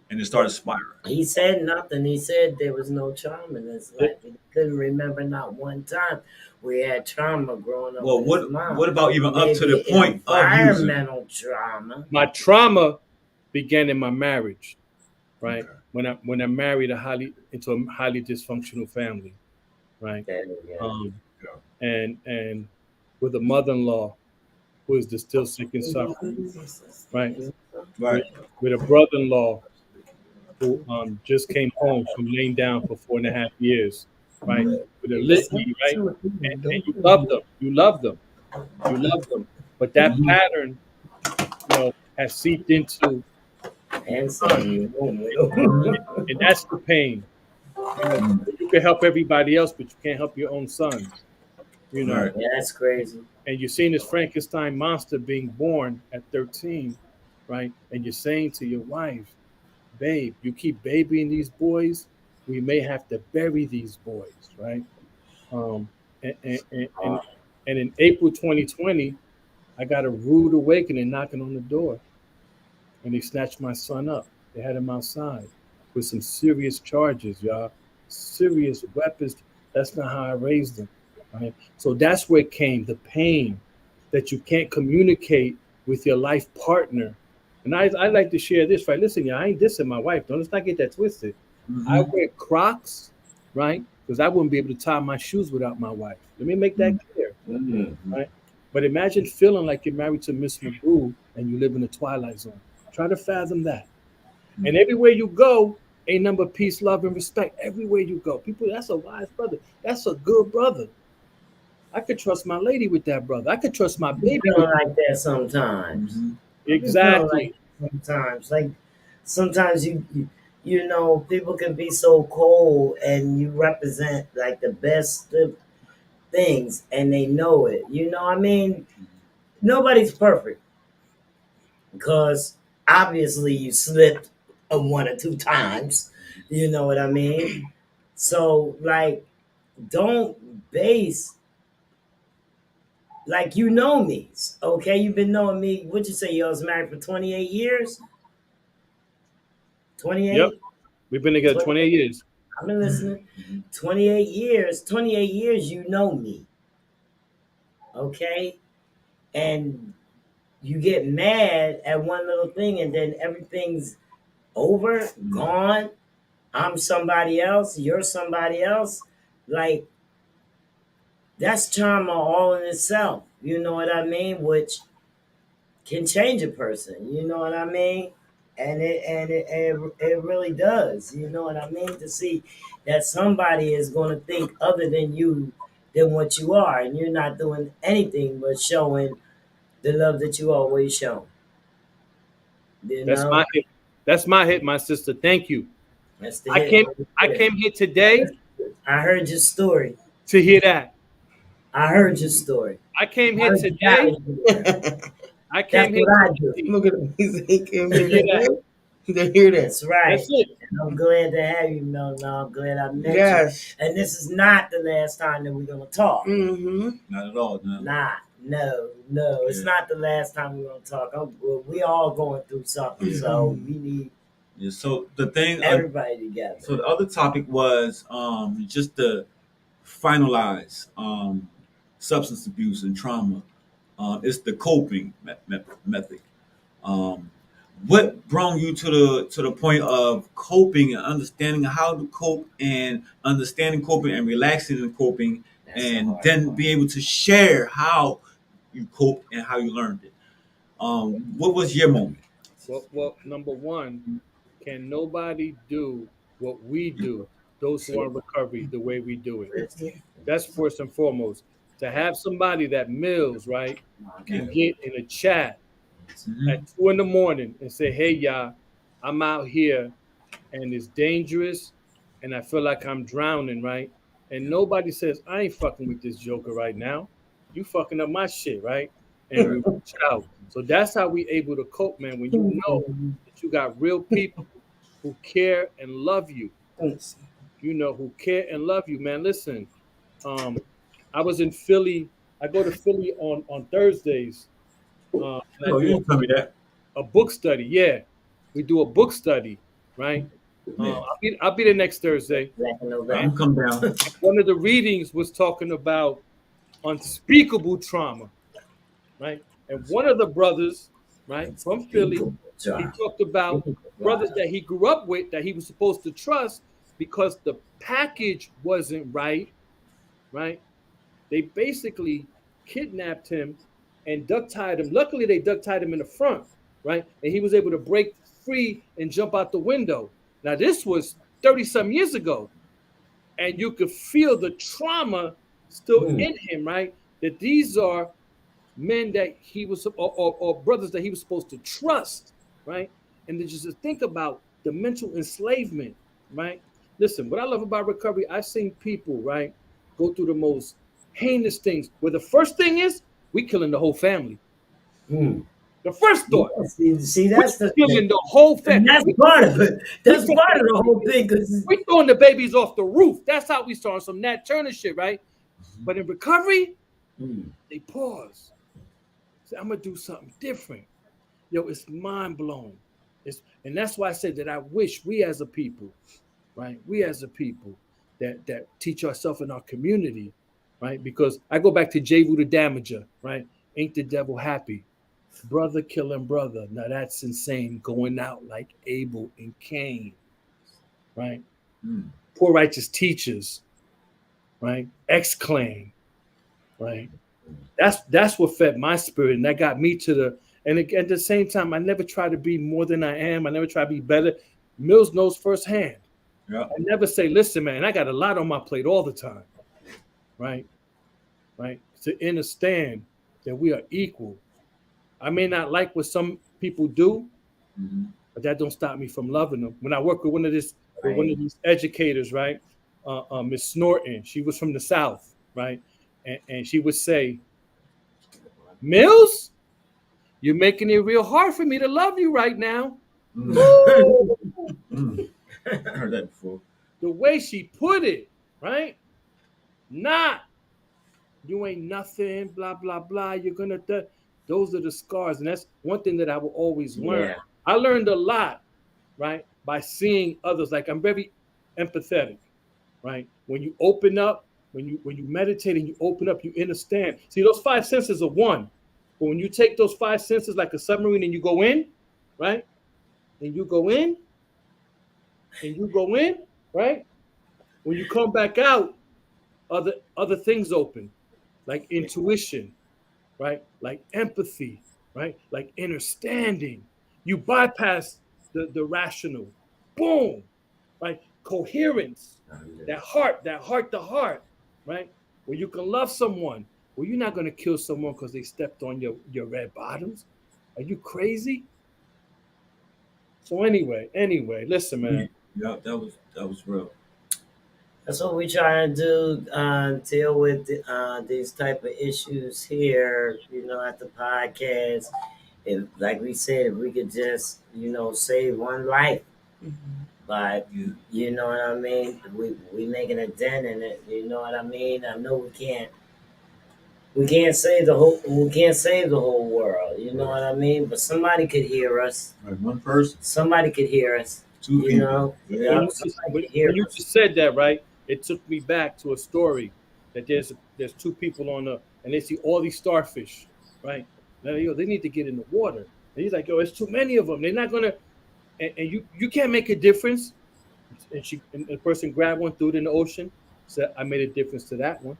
and it started spiraling. He said nothing. He said there was no trauma in his life. He couldn't remember not one time we had trauma growing up. Well, with his mom. what about even up to the Maybe point of using? environmental trauma. My trauma began in my marriage, right? Okay. When I married into a highly dysfunctional family, right? There you go. And with a mother-in-law who is still sick and suffering, right? Right. With a brother-in-law who just came home from laying down for 4.5 years, right? With a litany, right? And you love them. You love them. You love them. But that pattern, has seeped into, And some and that's the pain. You can help everybody else, but you can't help your own sons. Right. Yeah, that's crazy. And you're seeing this Frankenstein monster being born at 13, right? And you're saying to your wife, babe, you keep babying these boys, we may have to bury these boys, right? And And in April 2020, I got a rude awakening knocking on the door, and they snatched my son up. They had him outside with some serious charges, y'all. Serious weapons. That's not how I raised him. Right? So that's where it came, the pain that you can't communicate with your life partner. And I like to share this, right? Listen, y'all, I ain't dissing my wife. Don't let's not get that twisted. I wear Crocs, right? Because I wouldn't be able to tie my shoes without my wife. Let me make that clear. Right? But imagine feeling like you're married to Miss MOGUL and you live in the Twilight Zone. Try to fathom that. And everywhere you go, a number of peace, love, and respect. Everywhere you go. People, that's a wise brother. That's a good brother. I could trust my lady with that brother. I could trust my baby with like that sometimes. Exactly. Like sometimes you know, people can be so cold and you represent like the best of things and they know it. You know what I mean? Nobody's perfect because obviously you slipped one or two times. You know what I mean? So like don't base like you know me. Okay, you've been knowing me. What'd you say? You was married for 28 years? Yep. 28? We've been together 28 years. I've been listening. 28 years. 28 years, you know me. Okay? And you get mad at one little thing and then everything's over, gone. I'm somebody else. You're somebody else. Like, that's trauma all in itself. You know what I mean? Which can change a person. You know what I mean? And it really does. You know what I mean? To see that somebody is going to think other than you than what you are, and you're not doing anything but showing the love that you always show. You That's know, my hit. That's my hit, my sister. Thank you. that's the I hit. came here today I heard your story. to hear that. I heard your story. I came I here heard you got today. it. I That's came here what I do. Look at him. He came to hear that. to hear that. That's right. That's it. And I'm glad to have you, Mel. I'm glad I met Yes. you. And this is not the last time that we're gonna talk. Mm-hmm. Not at all. No. No. It's not the last time we're gonna talk. We all going through something, so we need Yeah, so the thing, everybody together. so the other topic was just to finalize substance abuse and trauma. It's the coping method. Um, what brought you to the point of coping and understanding how to cope and understanding coping and relaxing in coping, That's the and hard then part. be able to share how you cope and how you learned it? What was your moment? Well, number one, can nobody do what we do, those who are in recovery, the way we do it? That's first and foremost. To have somebody that MILLZ, right, can get in a chat at 2 a.m. and say, hey, y'all, I'm out here and it's dangerous and I feel like I'm drowning, right? And nobody says, I ain't fucking with this joker right now. You fucking up my shit, right? And we reach out. So that's how we able to cope, man. When you know that you got real people who care and love you, you know, who care and love you, man. Listen, I was in Philly. I go to Philly on Thursdays. And I Oh, you do didn't tell me that. a book study. Yeah, we do a book study, right? Yeah. I'll be there next Thursday. I'm come down. One of the readings was talking about unspeakable trauma, right? And one of the brothers, right, from Philly, he talked about brothers that he grew up with that he was supposed to trust because the package wasn't right, right? They basically kidnapped him and duct tied him. Luckily, they duct tied him in the front, right? And he was able to break free and jump out the window. Now, this was 30 some years ago. And you could feel the trauma still in him, right? That these are men that he was, or brothers that he was supposed to trust, right? And then just to think about the mental enslavement, right? Listen, what I love about recovery, I've seen people, right, go through the most heinous things where the first thing is we killing the whole family. The first thought. See, that's the killing the whole family. That's part of it. That's part of the whole thing. We throwing the babies off the roof. That's how we start some Nat Turner shit, right? But in recovery, They pause. Say, I'm gonna do something different. Yo, it's mind blowing. And that's why I said that I wish we as a people, right? We as a people that teach ourselves in our community, right? Because I go back to Jehu the Damager, right? Ain't the devil happy? Brother killing brother. Now that's insane. Going out like Abel and Cain, right? Poor righteous teachers, right? X-Clan, right? That's what fed my spirit, and that got me to the. And at the same time, I never try to be more than I am. I never try to be better. Mills knows firsthand. Yeah. I never say, listen, man, I got a lot on my plate all the time, right? Right? To understand that we are equal. I may not like what some people do, but that don't stop me from loving them. When I work with one of these educators, right? Miss Snorton, she was from the South, right? And she would say, Mills, you're making it real hard for me to love you right now. I heard that before. The way she put it, right? Not you ain't nothing, blah, blah, blah. You're gonna those are the scars. And that's one thing that I will always learn. Yeah. I learned a lot, right? By seeing others. Like I'm very empathetic, right? When you open up, when you meditate and you open up, you understand. See, those five senses are one. But when you take those five senses like a submarine and you go in, right? And you go in, and you go in, right? When you come back out, other things open, like intuition, right? Like empathy, right? Like understanding. You bypass the rational. Boom, right? Coherence. That heart to heart, right? Where you can love someone. Well, you're not gonna kill someone because they stepped on your red bottoms. Are you crazy? So anyway, listen, man. Yeah, that was real. That's what we try to do, deal with these type of issues here, at the podcast. If, like we said, if we could just, save one life, but you know what I mean, we making a dent in it. You know what I mean. I know we can't save the whole world. You know what I mean. But somebody could hear us. Like one person, Somebody could hear us. two people. Yeah, When you just said that, right? It took me back to a story that there's two people on and they see all these starfish, right? Now they need to get in the water. And he's like, yo, it's too many of them. They're not gonna, and you can't make a difference. And the person grabbed one, threw it in the ocean, said, I made a difference to that one.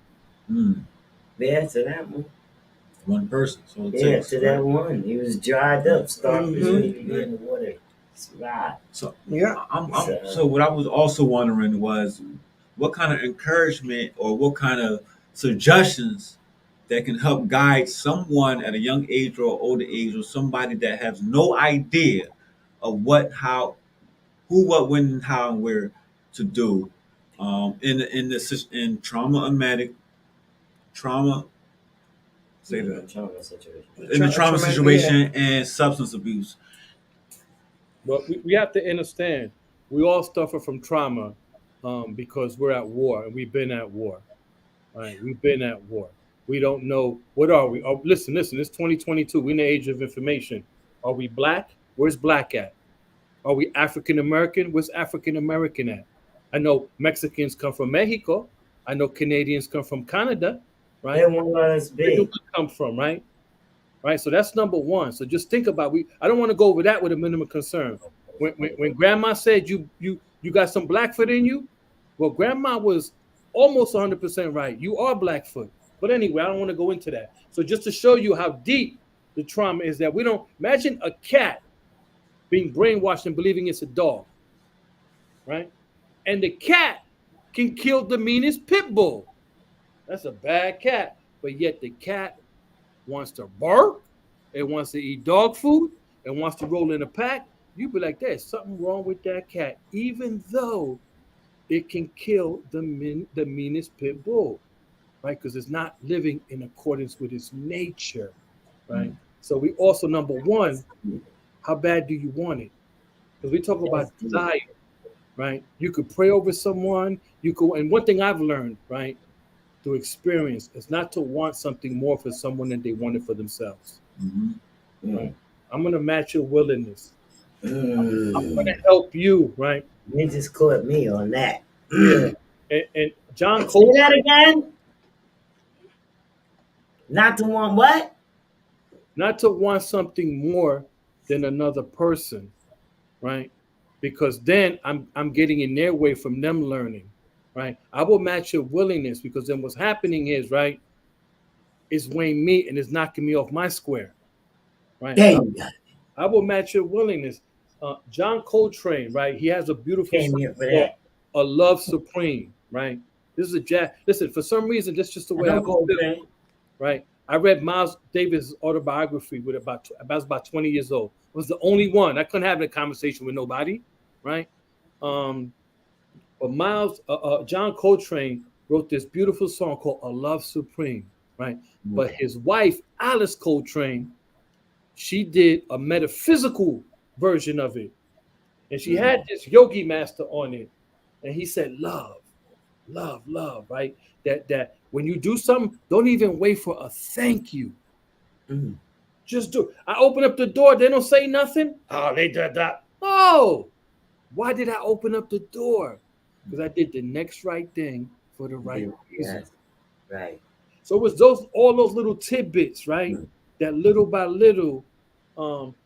Yeah, to that one. One person. So that one. He was dried up, starfish need to be in the water. Right. So so what I was also wondering was what kind of encouragement or what kind of suggestions that can help guide someone at a young age or older age or somebody that has no idea of what, how, who, what, when, how, and where to do in trauma. Say that. In the trauma situation and substance abuse. But we have to understand, we all suffer from trauma because we're at war and we've been at war. Right? We've been at war. We don't know, what are we? Oh, listen, it's 2022. We're in the age of information. Are we black? Where's black at? Are we African American? Where's African American at? I know Mexicans come from Mexico. I know Canadians come from Canada, right? They won't let us Where do be. we come from, right? Right. So that's number one. So just think about I don't want to go over that with a minimum concern. When grandma said you got some Blackfoot in you, well, grandma was almost 100% right. You are Blackfoot. But anyway, I don't want to go into that. So just to show you how deep the trauma is, that we don't imagine a cat being brainwashed and believing it's a dog, right? And the cat can kill the meanest pit bull. That's a bad cat. But yet the cat wants to bark, it wants to eat dog food, and wants to roll in a pack. You be like, there's something wrong with that cat, even though it can kill the meanest pit bull, right? Because it's not living in accordance with its nature, right? So we also, number one, how bad do you want it? Because we talk about desire, right? You could pray over someone. You could, and one thing I've learned, right? through experience is not to want something more for someone than they want it for themselves. Right? I'm going to match your willingness. I'm going to help you, right? You just caught me on that. Yeah. And John Say Coltrane, that again. Not to want what? not to want something more than another person, right? Because then I'm getting in their way from them learning, right? I will match your willingness because then what's happening is, right, is weighing me and is knocking me off my square, right? There you go. I will match your willingness. John Coltrane, right? He has a beautiful Came song here for called that. "A Love Supreme," right? This is a jazz. Listen, for some reason, that's just the I way I know was built, Coltrane. right? I read Miles Davis' autobiography with I was about 20 years old. I was the only one. I couldn't have a conversation with nobody, right? But John Coltrane wrote this beautiful song called "A Love Supreme," right? But his wife, Alice Coltrane, she did a metaphysical version of it. And she had this yogi master on it. And he said, love, love, love, right? That when you do something, don't even wait for a thank you. Just do it. I open up the door, they don't say nothing. Oh, they did that. Oh, why did I open up the door? Because I did the next right thing for the right reason. Yes. Right. So it was all those little tidbits, right? That little by little.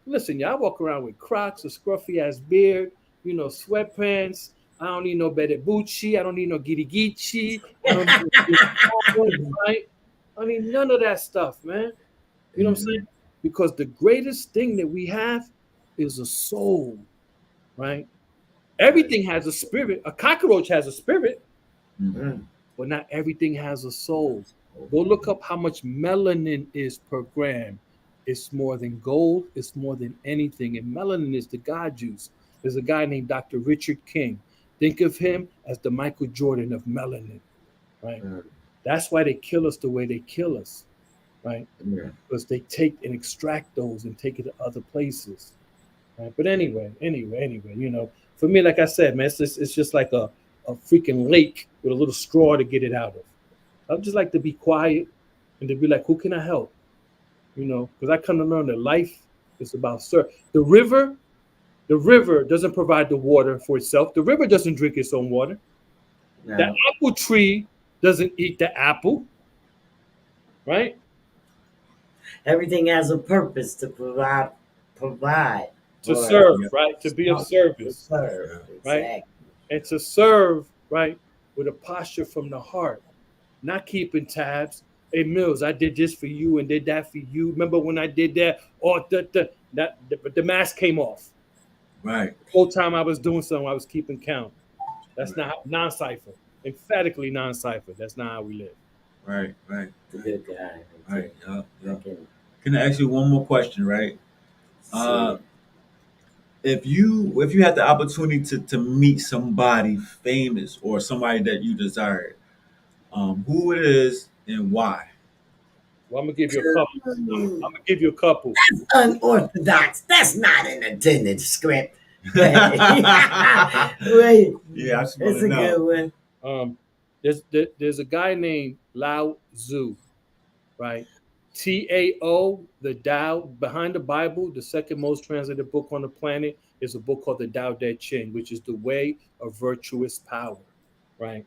Listen, y'all walk around with Crocs, a scruffy ass beard, sweatpants. I don't need no Bedebucci. I don't need no Girigichi. I don't need no right? I need none of that stuff, man. You know what I'm saying? Because the greatest thing that we have is a soul, right? Everything has a spirit. A cockroach has a spirit, but not everything has a soul. Go look up how much melanin is per gram. It's more than gold. It's more than anything. And melanin is the God juice. There's a guy named Dr. Richard King. Think of him as the Michael Jordan of melanin, right? That's why they kill us the way they kill us, right? Because they take and extract those and take it to other places, right? But anyway, for me, like I said, man, it's just like a freaking lake with a little straw to get it out of. I'd just like to be quiet and to be like, who can I help? Because I come to learn that life is about the river doesn't provide the water for itself. The river doesn't drink its own water. No. The apple tree doesn't eat the apple, right? Everything has a purpose to provide. To serve, right? To be of service. To serve, right? Exactly. And to serve, right, with a posture from the heart, not keeping tabs. Hey, Mills, I did this for you and did that for you. Remember when I did that? Or the mask came off. Right. The whole time I was doing something, I was keeping count. That's not non-cipher. Emphatically non-cipher. That's not how we live. Right. The good guy. Right. Yeah. Can I ask you one more question, right? If you had the opportunity to meet somebody famous or somebody that you desired, who it is and why? Well, I'm gonna give you a couple. I'm gonna give you a couple. That's unorthodox. That's not an intended script. Wait. Yeah, it's a good one. There's a guy named Lao Tzu, right? Tao, the Tao. Behind the Bible, the second most translated book on the planet is a book called the Tao Te Ching, which is the way of virtuous power, right?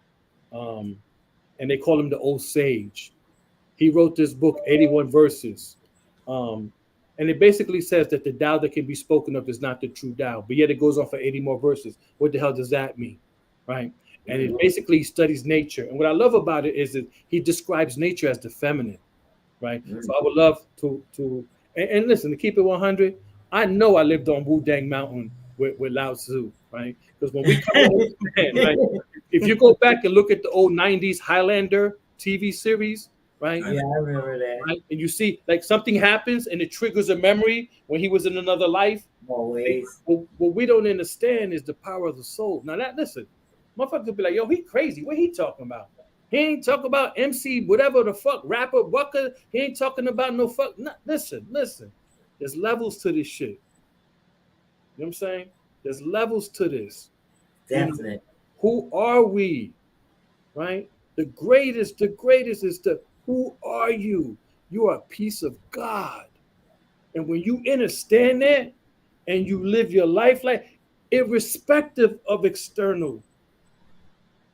And they call him the old sage. He wrote this book, 81 verses. And it basically says that the Tao that can be spoken of is not the true Tao, but yet it goes on for 80 more verses. What the hell does that mean, right? And it basically studies nature. And what I love about it is that he describes nature as the feminine, right? So I would love to and listen, to keep it 100, I know I lived on Wu Dang Mountain with Lao Tzu, right? Because when we come in Japan, right? If you go back and look at the old 90s Highlander TV series, right? Yeah, I remember that. Right? And you see, like, something happens and it triggers a memory when he was in another life. Always. What we don't understand is the power of the soul. Now, listen, motherfuckers be like, yo, he crazy. What he talking about? He ain't talking about MC, whatever the fuck, rapper, Bucker. He ain't talking about no fuck. No, listen. There's levels to this shit. You know what I'm saying? There's levels to this. Definitely. Who are we? Right? The greatest is the who are you? You are a piece of God. And when you understand that and you live your life like irrespective of external,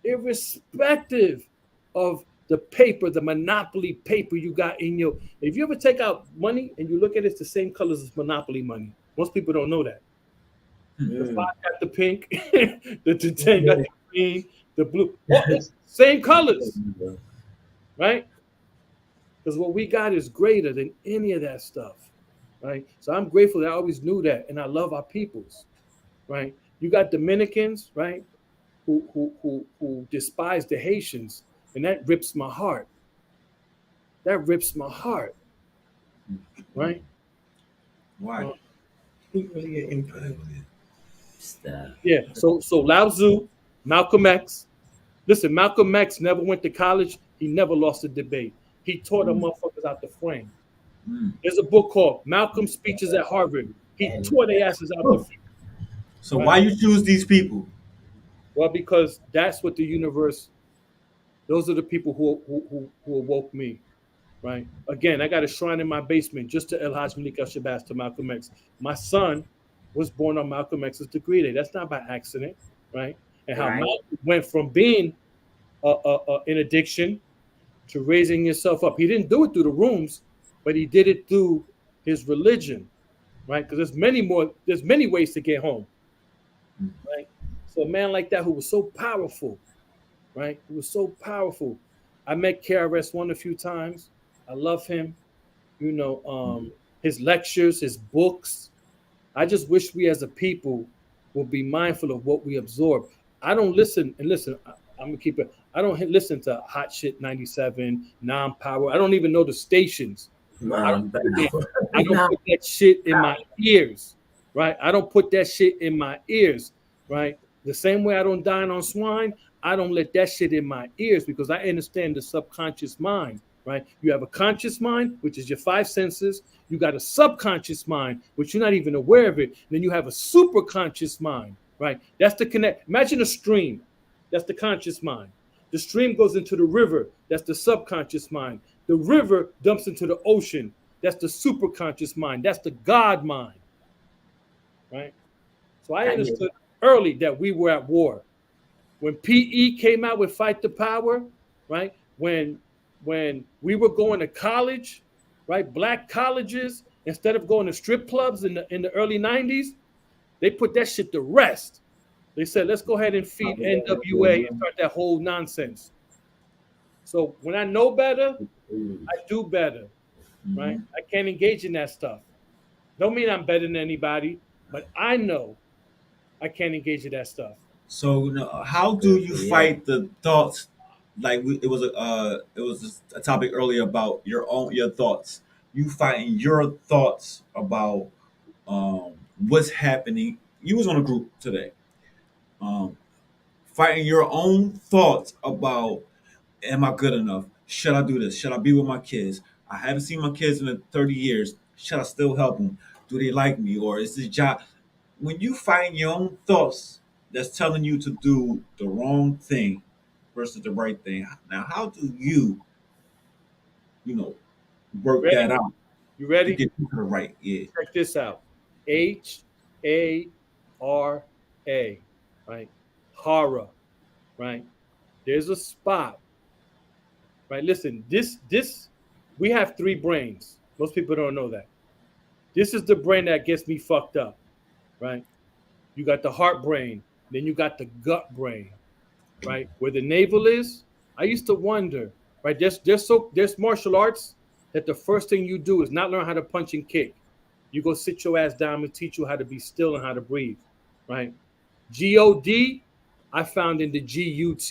irrespective of the paper, the monopoly paper you got in your. If you ever take out money and you look at it, it's the same colors as monopoly money. Most people don't know that. The five got the pink, the 10 got the green, the blue. Oh, it's same colors, right? Because what we got is greater than any of that stuff, right? So I'm grateful that I always knew that, and I love our peoples, right? You got Dominicans, right, who despise the Haitians, and that rips my heart. That rips my heart, right? Why? Really an input. Yeah. So Lao Tzu, Malcolm X. Listen, Malcolm X never went to college. He never lost a debate. He taught them motherfuckers out the frame. There's a book called Malcolm's Speeches at Harvard. He tore their asses out the frame. So why you choose these people? Well, because that's what the universe. Those are the people who awoke me, right? Again, I got a shrine in my basement just to El Haj Malik Al-Shabazz, to Malcolm X. My son was born on Malcolm X's degree day. That's not by accident, right? And how Malcolm went from being in addiction to raising yourself up. He didn't do it through the rooms, but he did it through his religion, right? Because there's many ways to get home, right? So a man like that who was so powerful, right? Who was so powerful. I met KRS-One a few times. I love him. His lectures, his books. I just wish we as a people would be mindful of what we absorb. I don't listen, and listen, I'm gonna keep it. I don't listen to Hot Shit 97, Non-Power. I don't even know the stations. I don't put that shit in my ears, right? I don't put that shit in my ears, right? The same way I don't dine on swine, I don't let that shit in my ears because I understand the subconscious mind, right? You have a conscious mind, which is your five senses. You got a subconscious mind, which you're not even aware of it. Then you have a super conscious mind, right? That's the connect. Imagine a stream. That's the conscious mind. The stream goes into the river. That's the subconscious mind. The river dumps into the ocean. That's the superconscious mind. That's the God mind, right? So I understood early that we were at war. When PE came out with Fight the Power, right? When we were going to college, right? Black colleges, instead of going to strip clubs in the early 90s, they put that shit to rest. They said, let's go ahead and feed NWA and start that whole nonsense. So when I know better, I do better, right? I can't engage in that stuff. Don't mean I'm better than anybody, but I know I can't engage in that stuff. So how do you fight the thoughts? Like it was a topic earlier about your thoughts. You fighting your thoughts about what's happening. You was on a group today. Um, Fighting your own thoughts about, am I good enough? Should I do this? Should I be with my kids? I haven't seen my kids in 30 years. Should I still help them? Do they like me? Or is this job? When you find your own thoughts that's telling you to do the wrong thing versus the right thing, now how do you know, work that out You to ready? get to the right? Yeah. Check this out. HARA, right? Horror, right? There's a spot, right? Listen, this we have three brains. Most people don't know that. This is the brain that gets me fucked up, right? You got the heart brain, then you got the gut brain, right? Where the navel is. I used to wonder, right? There's martial arts that the first thing you do is not learn how to punch and kick. You go sit your ass down and teach you how to be still and how to breathe, right? God, I found in the GUT.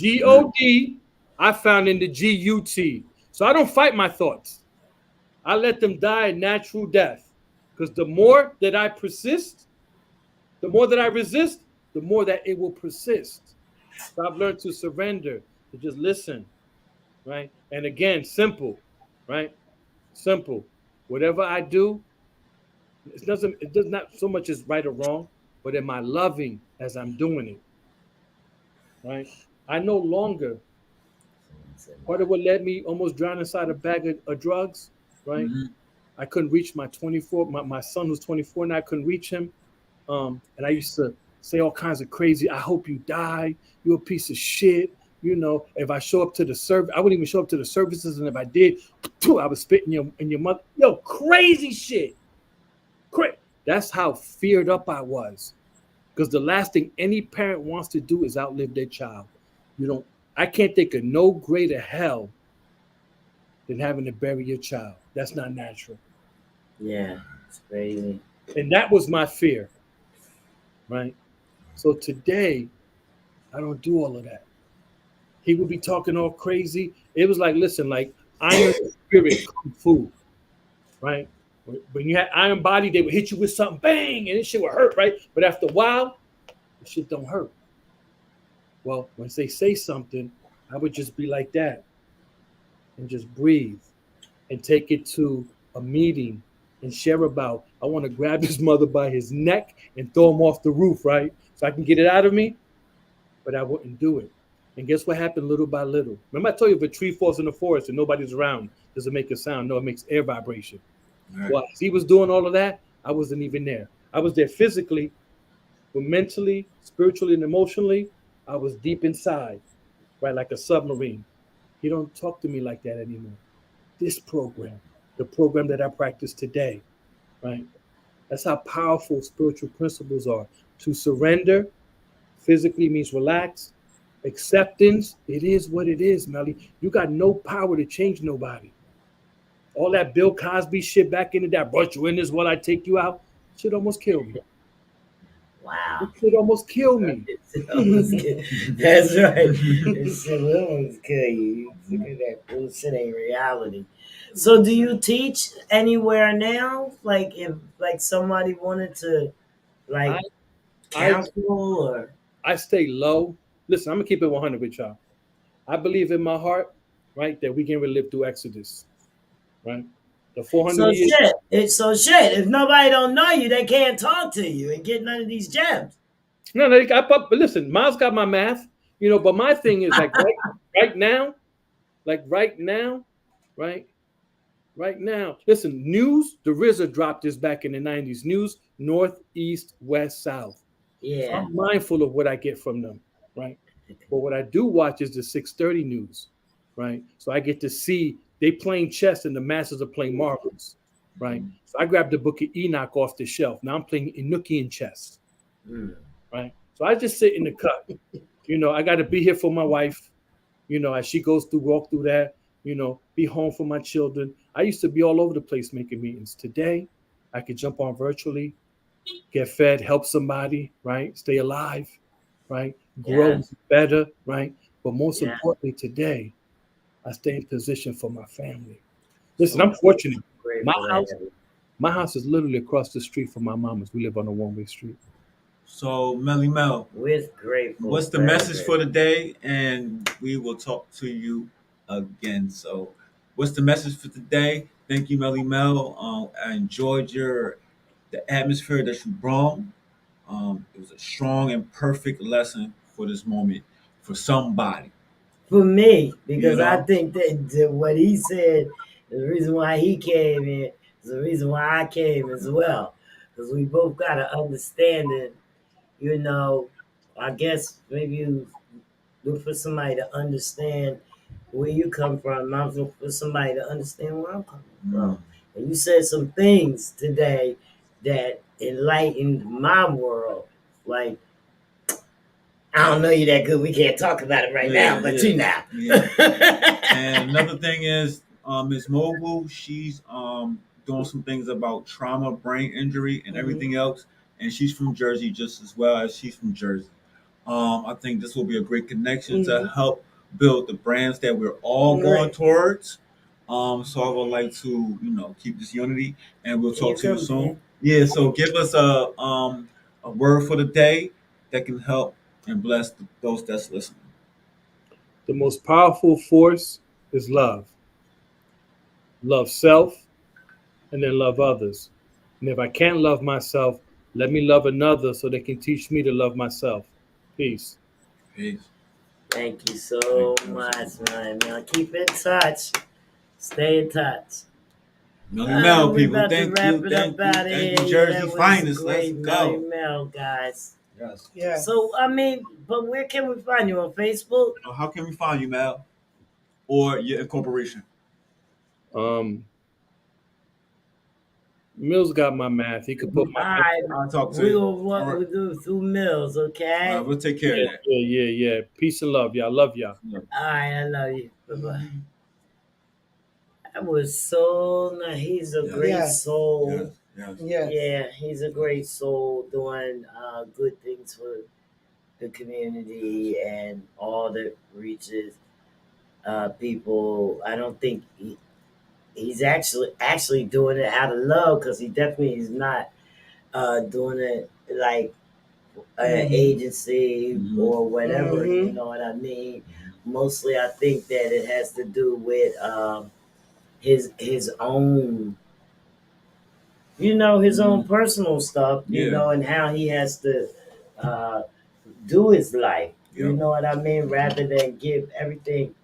God, I found in the GUT. So I don't fight my thoughts. I let them die a natural death. Because the more that I persist, the more that I resist, the more that it will persist. So I've learned to surrender, to just listen, right? And again, simple, right? Simple. Whatever I do, it does not so much as right or wrong, but am I loving as I'm doing it? right? I no longer, part of what led me almost drown inside a bag of drugs, right? Mhm. I couldn't reach my 24, my son who's 24 now, I couldn't reach him. And I used to say all kinds of crazy, I hope you die, you're a piece of shit. You know, if I show up to the service, I wouldn't even show up to the services, and if I did, I was spitting in your mother. Yo, crazy shit. That's how feared up I was. Because the last thing any parent wants to do is outlive their child. You don't. I can't think of no greater hell than having to bury your child. That's not natural. Yeah, it's crazy. And that was my fear, right? So today, I don't do all of that. He would be talking all crazy. It was like, listen, like iron spirit kung fu, right? When you had iron body, they would hit you with something, bang, and it shit would hurt, right? But after a while, the shit don't hurt. Well, once they say something, I would just be like that and just breathe and take it to a meeting and share about. I want to grab his mother by his neck and throw him off the roof, right? So I can get it out of me, but I wouldn't do it. And guess what happened little by little? Remember I told you if a tree falls in the forest and nobody's around, does it make a sound? No, it makes air vibration. Right. Well, as he was doing all of that, I wasn't even there. I was there physically, but mentally, spiritually, and emotionally, I was deep inside, right, like a submarine. He don't talk to me like that anymore. This program, the program that I practice today, right? That's how powerful spiritual principles are. To surrender physically means relax. Acceptance, it is what it is, Melly. You got no power to change nobody. All that Bill Cosby shit back in the day, I brought you in this while I take you out, shit almost killed me. Wow. It shit almost killed me. That's right. It shit will almost kill you. Look at that bullshit ain't reality. So do you teach anywhere now? Like if like somebody wanted to I like I counsel or I stay low. Listen, I'm gonna keep it 100 with y'all. I believe in my heart, right, that we can relive through Exodus, right? The 400 so years. shit. It's so shit. If nobody don't know you, they can't talk to you and get none of these gems. No, no, but listen, Miles got my math, but my thing is like right now, like right now, right? Right now. Listen, news, the RZA dropped this back in the 90s. News, north, east, west, south. So Yeah. I'm mindful of what I get from them, right? But what I do watch is the 6:30 news, right? So I get to see they playing chess and the masses are playing marbles, right? So I grabbed the book of Enoch off the shelf. Now I'm playing Enochian chess, Mm. right? So I just sit in the cut. I got to be here for my wife, as she goes through, walk through that, be home for my children. I used to be all over the place making meetings. Today, I could jump on virtually, get fed, help somebody, right? Stay alive, right? Grow Yes. better, right? But most Yeah. importantly, today, I stay in position for my family. Listen, So I'm fortunate. My Grateful to house, have you. my house is literally across the street from my mama's. We live on a one-way street. so Melly Mel, With grateful. what's the Very message for grateful. the day? And we will talk to you again. So, what's the message for today? Thank you, Melly Mel. I enjoyed the atmosphere that you brought. It was a strong and perfect lesson for this moment for somebody. For me, You because I know, think that what he said, the reason why he came in is the reason why I came as well. Because we both got an understanding, you know, I guess maybe you look for somebody to understand where you come from. I'm looking for somebody to understand where I'm coming mm, from. And you said some things today that enlightened my world. Like, I don't know you that good. We can't talk about it right yeah, now, but yeah, you know. yeah. And another thing is, Ms. Mogul, she's doing some things about trauma, brain injury, and Mhm. everything else. And she's from Jersey just as well as she's from Jersey. I think this will be a great connection to Mhm. help build the brands that we're all going Right. towards. So I would like to, keep this unity, and we'll Here you talk to you come, soon. man. Yeah. So give us a word for the day that can help and bless those that's listening. The most powerful force is love. Love self and then love others. And if I can't love myself, let me love another so they can teach me to love myself. Peace. Peace. Thank you so much, man. Now keep in touch. Stay in touch. Melly Mel, We people. about to Thank wrap you. it Thank up out you. of Thank here. you, Jersey That was Finest. Let's great, Melly go. Mel, guys. Yes. Yeah. So I mean, but where can we find you on Facebook? How can we find you, Mel? Or your incorporation? Mills got my math. He could put All my right, I'll talk to we you. will what All right. we do through MILLZ, okay? We'll take care of that. yeah. Peace and love, y'all. Love y'all. All right, I love you. Bye bye. That was so nice. He's a great Yes. soul. Yes. Yes. Yeah, he's a great soul doing good things for the community and all that reaches people. I don't think he's actually doing it out of love, because he definitely is not doing it like an agency or whatever. You know what I mean? Mostly, I think that it has to do with his own, his own personal stuff, and how he has to do his life. You know what I mean? Rather than give everything.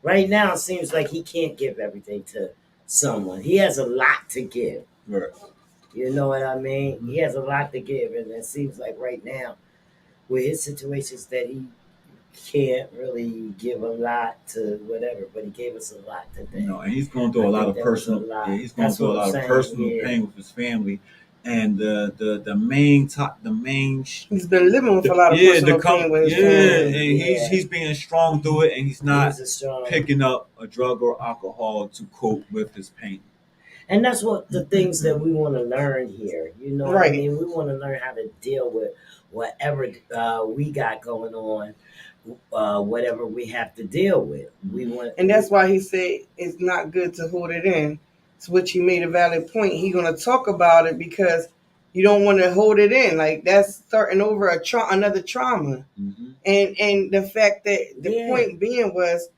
Right now, it seems like he can't give everything to someone. He has a lot to give. Right. You know what I mean? He has a lot to give, and it seems like right now, with his situations, that he can't really give a lot to whatever, but he gave us a lot today. And he's going through a lot of personal. He's going through a lot of personal pain with his family, and the main. He's been living with a lot of personal pain with his family. And he's being strong through it, and he's not picking up a drug or alcohol to cope with his pain. And that's what the things that we want to learn here. You know what I mean? We want to learn how to deal with whatever we got going on, whatever we have to deal with. And that's why he said it's not good to hold it in. To which he made a valid point. He's gonna talk about it because you don't want to hold it in. Like that's starting over another trauma. And the fact that the point being was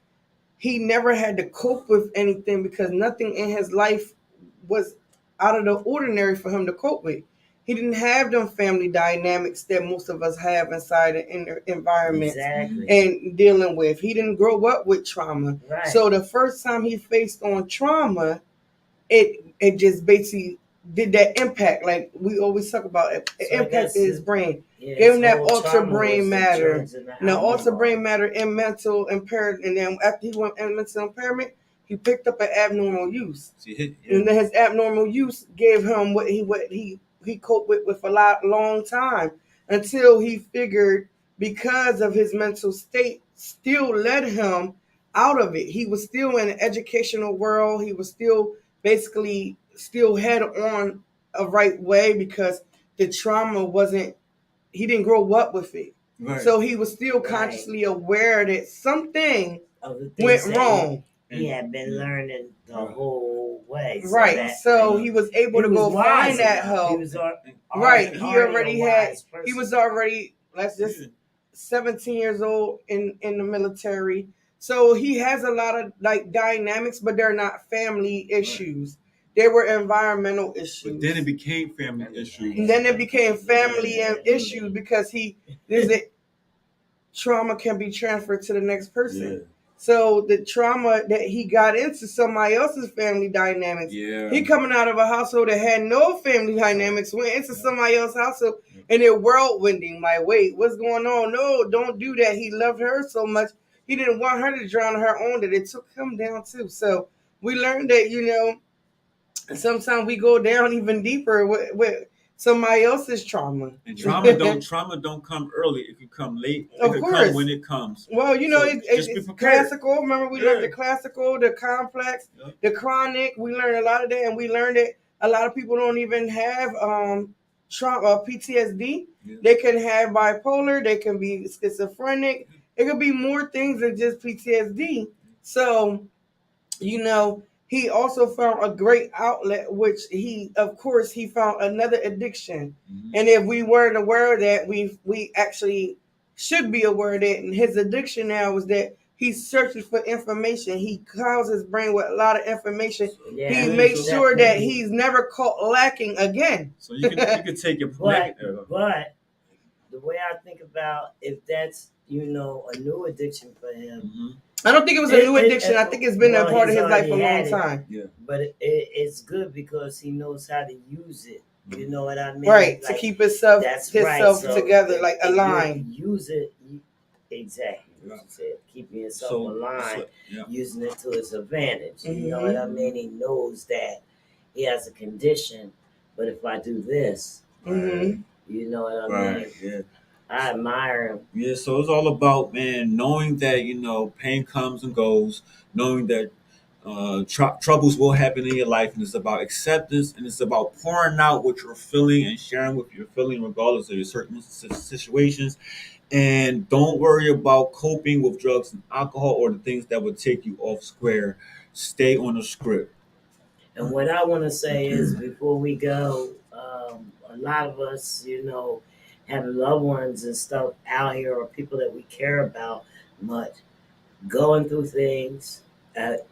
he never had to cope with anything because nothing in his life was out of the ordinary for him to cope with. He didn't have them family dynamics that most of us have inside the environment and dealing with. He didn't grow up with trauma. So the first time he faced on trauma, it just basically did that impact. Like we always talk about, it impacted his brain. Gave him that altered brain matter. Now, altered brain matter and mental impairment. And then after he went in mental impairment, he picked up an abnormal use. And then his abnormal use gave him what he coped with a long time until he figured, because of his mental state still led him out of it. He was still in the educational world. He was still basically still head on a right way because the trauma he didn't grow up with it. So he was still consciously aware that something went wrong. He had been learning the whole way. So he was able to go find that help. He was already, let's just 17 years old in the military. So he has a lot of like dynamics, but they're not family issues. They were environmental issues. But then it became family issues. And then it became family issues because trauma can be transferred to the next person. So the trauma that he got into somebody else's family dynamics, he coming out of a household that had no family dynamics, went into somebody else's household, and they're whirlwinding. Like, wait, what's going on? No, don't do that. He loved her so much. He didn't want her to drown on her own, that it took him down too. So we learned that, sometimes we go down even deeper with somebody else's trauma. And trauma don't come early. It can come late. It can come when it comes. Well, it's classical. Remember, we learned the classical, the complex, the chronic. We learned a lot of that, and we learned that a lot of people don't even have trauma, PTSD. They can have bipolar. They can be schizophrenic. It could be more things than just PTSD. So, he also found a great outlet, which he found another addiction. And if we weren't aware of that, we actually should be aware of that. And his addiction now is that he's searching for information. He clouds his brain with a lot of information. He makes sure that he's never caught lacking again. So you can take your but the way I think about if that's a new addiction for him. Mm-hmm. I don't think it was a new addiction. I think it's been a part of his life for a long time. Yeah. But it's good because he knows how to use it. You know what I mean? Right, to keep himself So together, like aligned. Use it exactly. What you said, keeping yourself aligned, using it to his advantage. You know what I mean? He knows that he has a condition, but if I do this, you know what I mean? Yeah. I admire him. Yeah, so it's all about, man, knowing that, pain comes and goes, knowing that troubles will happen in your life, and it's about acceptance, and it's about pouring out what you're feeling and sharing what you're feeling regardless of your certain situations. And don't worry about coping with drugs and alcohol or the things that would take you off square. Stay on the script. And what I want to say is, before we go, a lot of us, have loved ones and stuff out here, or people that we care about much, going through things,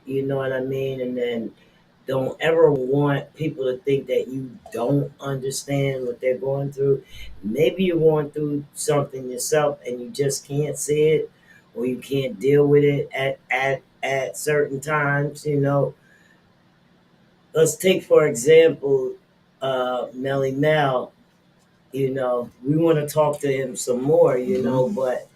you know what I mean? And then don't ever want people to think that you don't understand what they're going through. Maybe you're going through something yourself and you just can't see it, or you can't deal with it at certain times, Let's take, for example, Melly Mel. We want to talk to him some more, but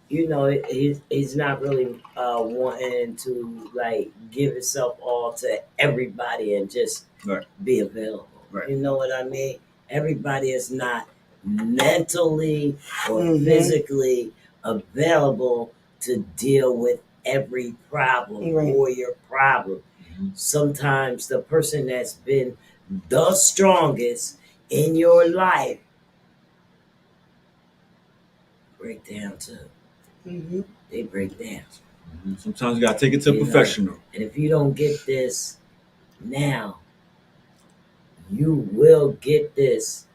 he's not really wanting to like give himself all to everybody and just be available. Right. You know what I mean? Everybody is not mentally or physically available to deal with every problem or your problem. Sometimes the person that's been the strongest in your life break down too. They break down. Sometimes you gotta take it to a professional. And if you don't get this now, you will get this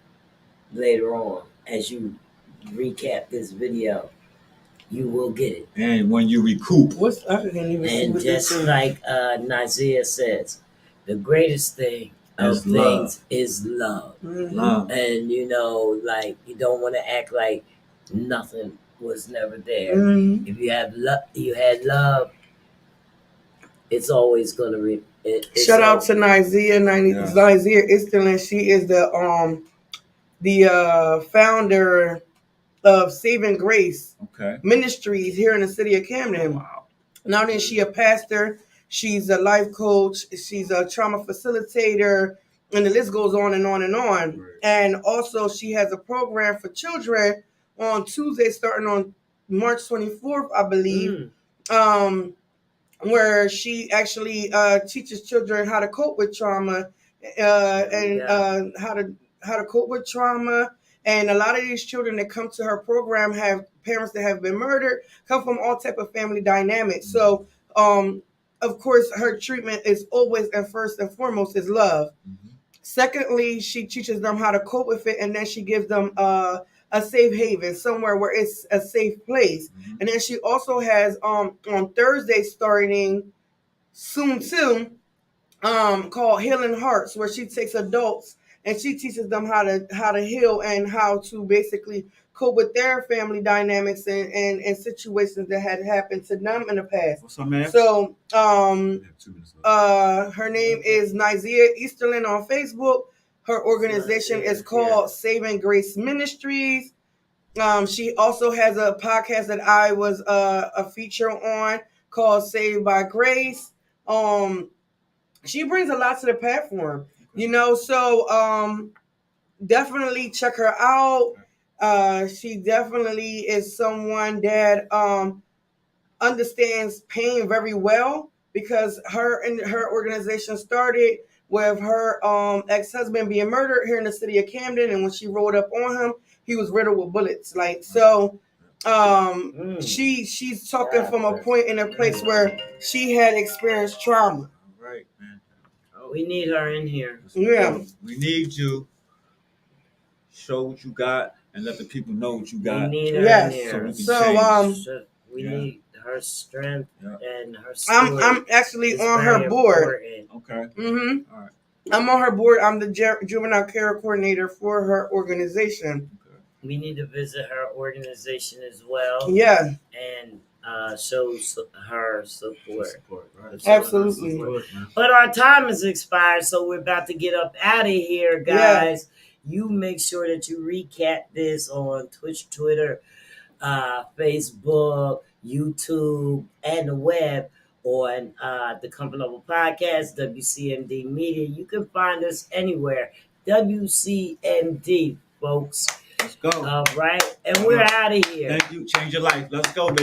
later on. As you recap this video, you will get it. And when you recoup. And just like Nazia says, the greatest thing of things is love. Love. And you don't want to act like nothing was never there. If you have you had love, it's always gonna Shout out to Nazia. Nazia Istelin. She is the founder of Saving Grace Ministries here in the city of Camden. Wow. Not only is she a pastor, she's a life coach, she's a trauma facilitator, and the list goes on and on and on. Right. And also she has a program for children on Tuesday, starting on March 24th, I believe, where she actually teaches children how to cope with trauma and how to cope with trauma. And a lot of these children that come to her program have parents that have been murdered, come from all type of family dynamics. So, of course, her treatment is always and first and foremost is love. Secondly, she teaches them how to cope with it, and then she gives them a safe haven, somewhere where it's a safe place. And then she also has on Thursday, starting soon too, called Healing Hearts, where she takes adults and she teaches them how to heal and how to basically cope with their family dynamics and situations that had happened to them in the past. What's up, man? So her name is Nazia Easterlin on Facebook. Her organization is called Saving Grace Ministries. She also has a podcast that I was a feature on called Saved by Grace. She brings a lot to the platform, so definitely check her out. She definitely is someone that understands pain very well, because her and her organization started with her ex-husband being murdered here in the city of Camden, and when she rolled up on him, he was riddled with bullets. She's talking from a point in a place where she had experienced trauma. Right, man. We need her in here. Yeah. We need you. Show what you got and let the people know what you got. We need her in here. So we need her strength and her story. I'm actually on her board. Okay. Mm-hmm. All right. I'm on her board. I'm the juvenile care coordinator for her organization. We need to visit her organization as well. Yeah. And show her support. Right. Absolutely. But our time has expired, so we're about to get up out of here, guys. Yeah. You make sure that you recap this on Twitch, Twitter, Facebook, YouTube, and the web on the Comfort Level Podcast, WCMD Media. You can find us anywhere. WCMD, folks. Let's go. All right. And we're out of here. Thank you. Change your life. Let's go, baby.